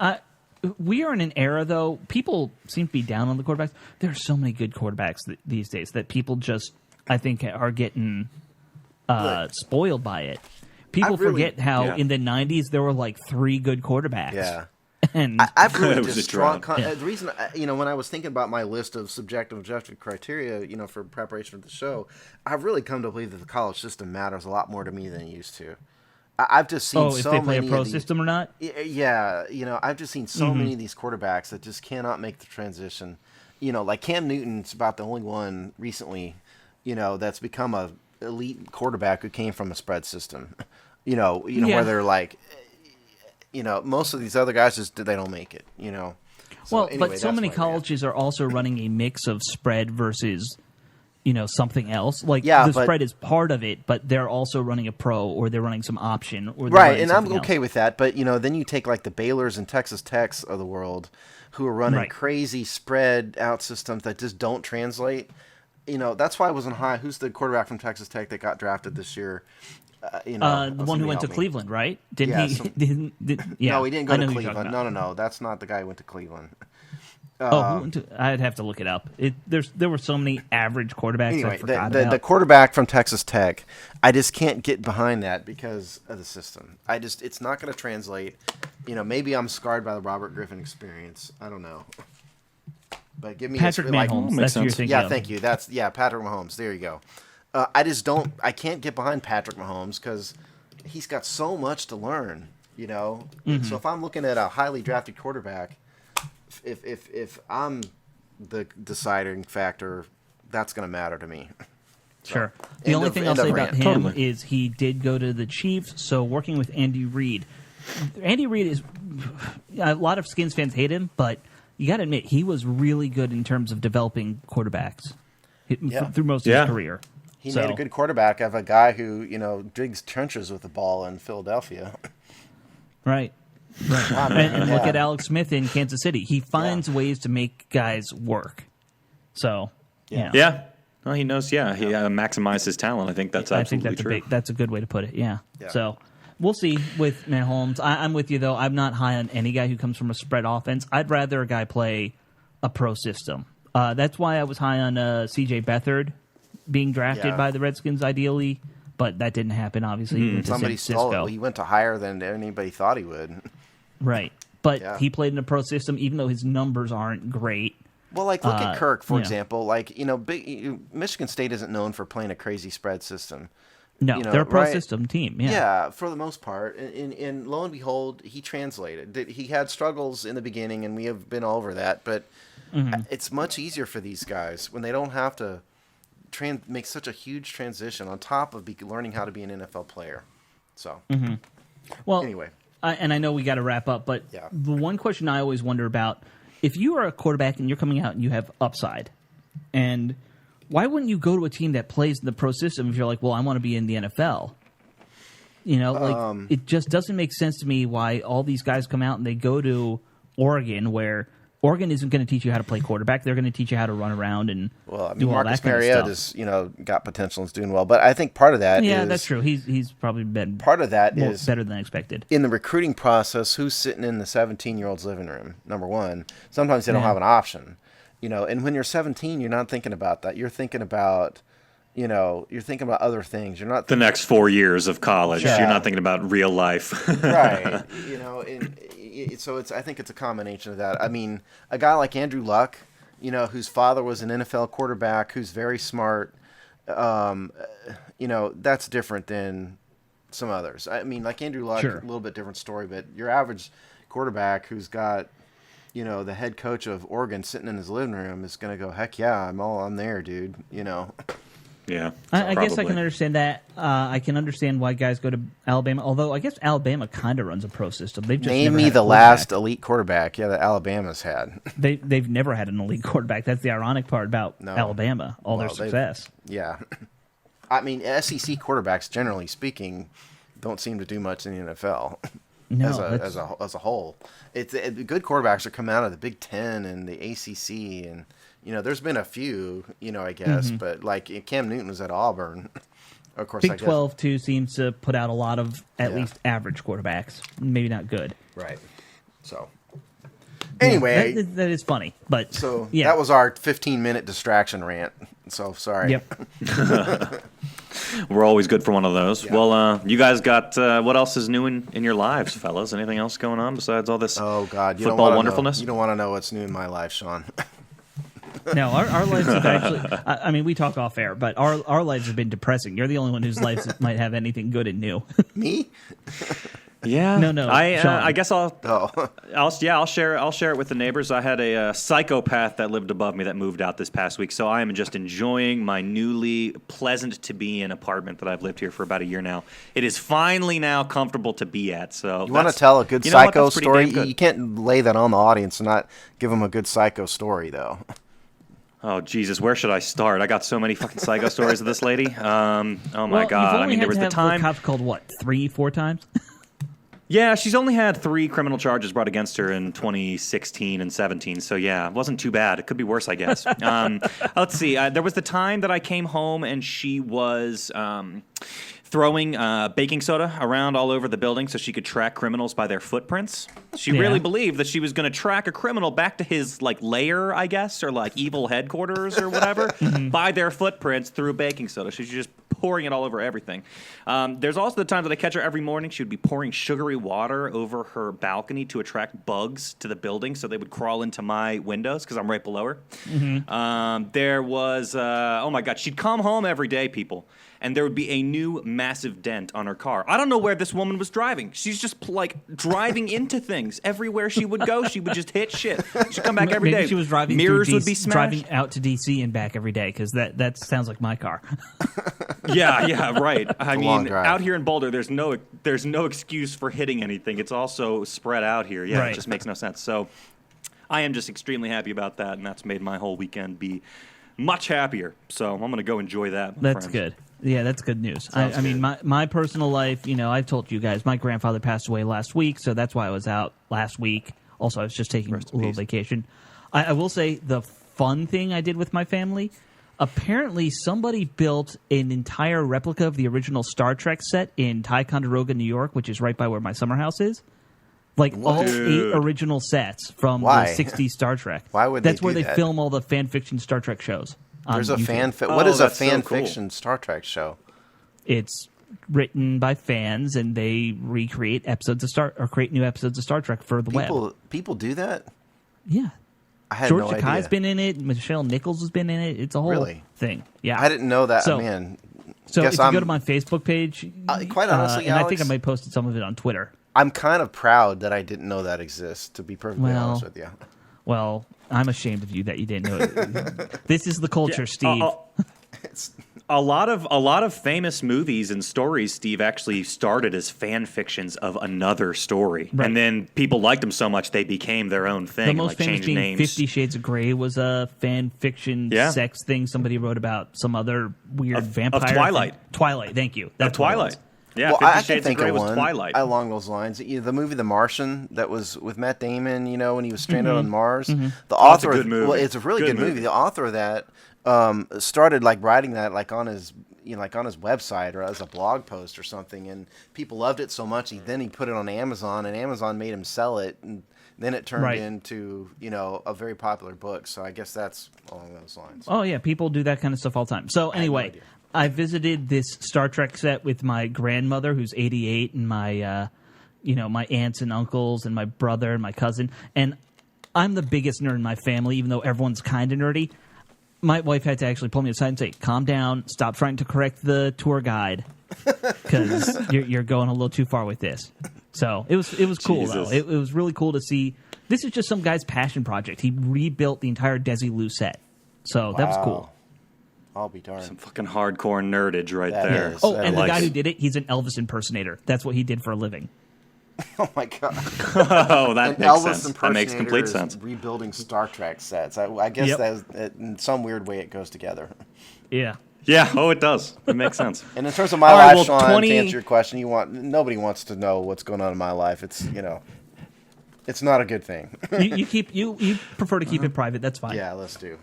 We are in an era, though, people seem to be down on the quarterbacks. There are so many good quarterbacks these days that people just, I think, are getting spoiled by it. People really- forget how Yeah. in the 90s there were like 3 good quarterbacks. Yeah. And I've really It was just a drought. the reason, when I was thinking about my list of subjective objective criteria, for preparation for the show, I've really come to believe that the college system matters a lot more to me than it used to. I've just seen if so they play a many pro of these, system or not? Yeah, I've just seen so many of these quarterbacks that just cannot make the transition. Like Cam Newton's about the only one recently, that's become a elite quarterback who came from a spread system. Yeah. Where they're like, most of these other guys they don't make it. So Well, anyway, but so that's many why, yeah. colleges are also running a mix of spread versus, something else. Like Yeah, the but- spread is part of it, but they're also running a pro or they're running some option or they're Right, running and I'm something okay else. with that. But then you take like the Baylors and Texas Techs of the world, who are running Right. crazy spread out systems that just don't translate. That's why I wasn't high. Who's the quarterback from Texas Tech that got drafted this year? The one who somebody went to help me. Cleveland, right? Didn't Yeah, he? some- Yeah, No, he didn't I go know to who you're talking Cleveland. about. No, that's not the guy who went to Cleveland. Who went to, I'd have to look it up. There were so many average quarterbacks. I Anyway, forgot the about. quarterback from Texas Tech, I just can't get behind that because of the system. It's not going to translate. Maybe I'm scarred by the Robert Griffin experience. I don't know. But give me Patrick Mahomes. makes That's what you're sense. thinking Yeah, of. thank you. Patrick Mahomes. There you go. I can't get behind Patrick Mahomes because he's got so much to learn, Mm-hmm. So if I'm looking at a highly drafted quarterback, if I'm the deciding factor, that's going to matter to me. Sure. The End only of- thing I'll end of say about rant. him Totally. is he did go to the Chiefs, so working with Andy Reid. Andy Reid is a lot of Skins fans hate him, but you got to admit he was really good in terms of developing quarterbacks through most of Yeah. his career. He So- made a good quarterback of a guy who, digs trenches with the ball in Philadelphia. Right. Right. Wow, And look yeah. at Alex Smith in Kansas City. He finds ways to make guys work. So, Yeah. yeah. Well, he knows. Yeah, he maximized his talent. I think that's I think absolutely that's true. a good way to put it. Yeah. Yeah. So we'll see with Mahomes. I'm with you though. I'm not high on any guy who comes from a spread offense. I'd rather a guy play a pro system. That's why I was high on C.J. Beathard being drafted Yeah. by the Redskins, ideally, but that didn't happen. Obviously, he went to Somebody San stole it. Francisco. Well, he went to higher than anybody thought he would. Right, but Yeah. he played in a pro system, even though his numbers aren't great. Well, like, look at Kirk, for yeah. example. Like, Michigan State isn't known for playing a crazy spread system. No, You know, they're a pro right? system team. Yeah. Yeah, for the most part. And lo and behold, he translated. He had struggles in the beginning, and we have been over that. But it's much easier for these guys when they don't have to make such a huge transition on top of learning how to be an NFL player. So, Well, anyway. and I know we got to wrap up, but Yeah. the one question I always wonder about, if you are a quarterback and you're coming out and you have upside, and why wouldn't you go to a team that plays in the pro system if you're like, well, I want to be in the NFL? You know, like it just doesn't make sense to me why all these guys come out and they go to Oregon, where Oregon isn't going to teach you how to play quarterback. They're going to teach you how to run around and do all Marcus that kind of Mariota's, stuff. got potential and is doing well. But I think part of that Yeah, is... that's true. He's probably been Part of that more, is... better than expected. In the recruiting process, who's sitting in the 17-year-old's living room? Number one. Sometimes they don't Yeah. have an option. And when you're 17, you're not thinking about that. You're thinking about... you're thinking about other things. You're not The next 4 years of college. Yeah. You're not thinking about real life. right. So I think it's a combination of that. I mean, a guy like Andrew Luck, whose father was an NFL quarterback, who's very smart. That's different than some others. I mean, like Andrew Luck, Sure. a little bit different story. But your average quarterback who's got, the head coach of Oregon sitting in his living room is going to go, heck yeah, I'm there, dude. Yeah. I guess I probably. can understand that. I can understand why guys go to Alabama, although I guess Alabama kind of runs a pro system. They've just Name never me had a the quarterback. last elite quarterback, that Alabama's had. They've never had an elite quarterback. That's the ironic part about No. Alabama, all their Well, they've- success. Yeah. I mean, SEC quarterbacks, generally speaking, don't seem to do much in the NFL No, as a whole. Good quarterbacks are coming out of the Big Ten and the ACC, and there's been a few, I guess, but like Cam Newton was at Auburn. Of course, I Big guess. 12 too seems to put out a lot of at Yeah. least average quarterbacks, maybe not good. Right. So, anyway, that is funny, but so yeah, that was our 15-minute distraction rant. So sorry. Yep. We're always good for one of those. Yeah. Well, you guys got what else is new in your lives, fellas? Anything else going on besides all this Oh God, you football don't wanna wonderfulness? Know. You don't want to know what's new in my life, Sean. No, our lives have actually. I mean, we talk off air, but our lives have been depressing. You're the only one whose life might have anything good and new. Me? Yeah. No, Sean. I guess I'll Oh. I'll share it with the neighbors. I had a psychopath that lived above me that moved out this past week, so I am just enjoying my newly pleasant to be in apartment that I've lived here for about a year now. It is finally now comfortable to be at. So You want to tell a good you know what? psycho That's pretty story? damn good. You can't lay that on the audience and not give them a good psycho story, though. Oh Jesus, where should I start? I got so many fucking psycho stories of this lady. Oh my Well, God! You've I only mean, there had was to the have time. cops called what 3-4 times. Yeah, she's only had 3 criminal charges brought against her in 2016 and 17. So yeah, it wasn't too bad. It could be worse, I guess. Let's see. There was the time that I came home and she was throwing baking soda around all over the building so she could track criminals by their footprints. She Yeah. really believed that she was going to track a criminal back to his lair, I guess, or evil headquarters or whatever, by their footprints through baking soda. She's just pouring it all over everything. There's also the time that I catch her every morning. She would be pouring sugary water over her balcony to attract bugs to the building so they would crawl into my windows because I'm right below her. There was, oh my God, she'd come home every day, people, and there would be a new massive dent on her car. I don't know where this woman was driving. She's just driving into things. Everywhere she would go, she would just hit shit. She'd come back every Maybe day. she was driving. Mirrors through would be smashed. driving out to DC and back every day because that sounds like my car. Yeah, right. I a long mean, drive. out here in Boulder, there's no excuse for hitting anything. It's also spread out here. Yeah, Right. It just makes no sense. So I am just extremely happy about that, and that's made my whole weekend be much happier. So I'm going to go enjoy that. my That's friends. good. Yeah, that's good news. I mean, my personal life, I've told you guys, my grandfather passed away last week, so that's why I was out last week. Also, I was just taking Rest a in little peace. vacation. I will say the fun thing I did with my family, apparently somebody built an entire replica of the original Star Trek set in Ticonderoga, New York, which is right by where my summer house is. All Dude. 8 original sets from Why? the 60s Star Trek. Why would they That's where do they that? film all the fan fiction Star Trek shows. on There's a YouTube. what Oh, is a that's so fan cool. fiction Star Trek show? It's written by fans, and they recreate episodes of create new episodes of Star Trek for the web. People do that? Yeah, I had George no Takei's idea. been in it. Michelle Nichols has been in it. It's a whole Really? thing. Yeah, I didn't know that. So- Man, So guess if you I'm go to my Facebook page, quite honestly, and I Alex, think I might posted some of it on Twitter. I'm kind of proud that I didn't know that exists. To be perfectly honest with you. Well, I'm ashamed of you that you didn't know it. This is the culture, Steve. A lot of famous movies and stories, Steve, actually started as fan fictions of another story, Right. and then people liked them so much they became their own thing. The and, most like, famous changed being names. 50 Shades of Grey was a fan fiction sex thing somebody wrote about some other weird vampire. Of Twilight. Thing. Twilight, thank you. Of what it Twilight. was. Yeah, Well, 50 I can Shades think of Grey of was one Twilight. along those lines. The movie The Martian that was with Matt Damon, when he was stranded on Mars. The it's a author, good movie. well, it's a really good movie. The author of that started like writing that like on his like on his website or as a blog post or something, and people loved it so much. Then he put it on Amazon, and Amazon made him sell it, and then it turned into a very popular book. So I guess that's along those lines. Oh yeah, people do that kind of stuff all the time. So anyway, I visited this Star Trek set with my grandmother, who's 88, and my my aunts and uncles, and my brother and my cousin. And I'm the biggest nerd in my family, even though everyone's kind of nerdy. My wife had to actually pull me aside and say, "Calm down. Stop trying to correct the tour guide because you're going a little too far with this." So it was cool though. It was really cool to see. This is just some guy's passion project. He rebuilt the entire Desilu set, so that was cool. I'll be darned. Some fucking hardcore nerdage right That there. is. Oh, and the guy who did it, he's an Elvis impersonator. That's what he did for a living. Oh my god! Oh, that An makes Elvis sense. That makes impersonator complete is sense. rebuilding Star Trek sets. I guess Yep. that in some weird way it goes together. Yeah. Yeah. Oh, it does. It makes sense. And in terms of my All right, life, well, Sean, 20 to answer your question, nobody wants to know what's going on in my life. It's it's not a good thing. You prefer to keep it private. That's fine. Yeah, let's do.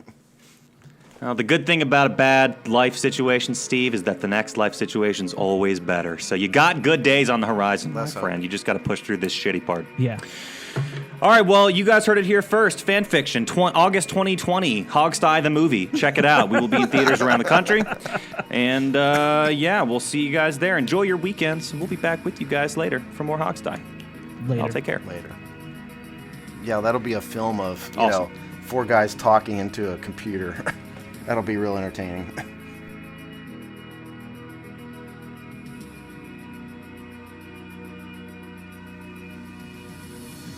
Now, the good thing about a bad life situation, Steve, is that the next life situation's always better. So you got good days on the horizon, my friend. You just got to push through this shitty part. Yeah. All right, well, you guys heard it here first. Fan fiction, August 2020, Hogsty the movie. Check it out. We will be in theaters around the country. And, we'll see you guys there. Enjoy your weekends. We'll be back with you guys later for more Hogsty. Later. I'll take care. Later. Yeah, that'll be a film of, Awesome. 4 guys talking into a computer. That'll be real entertaining.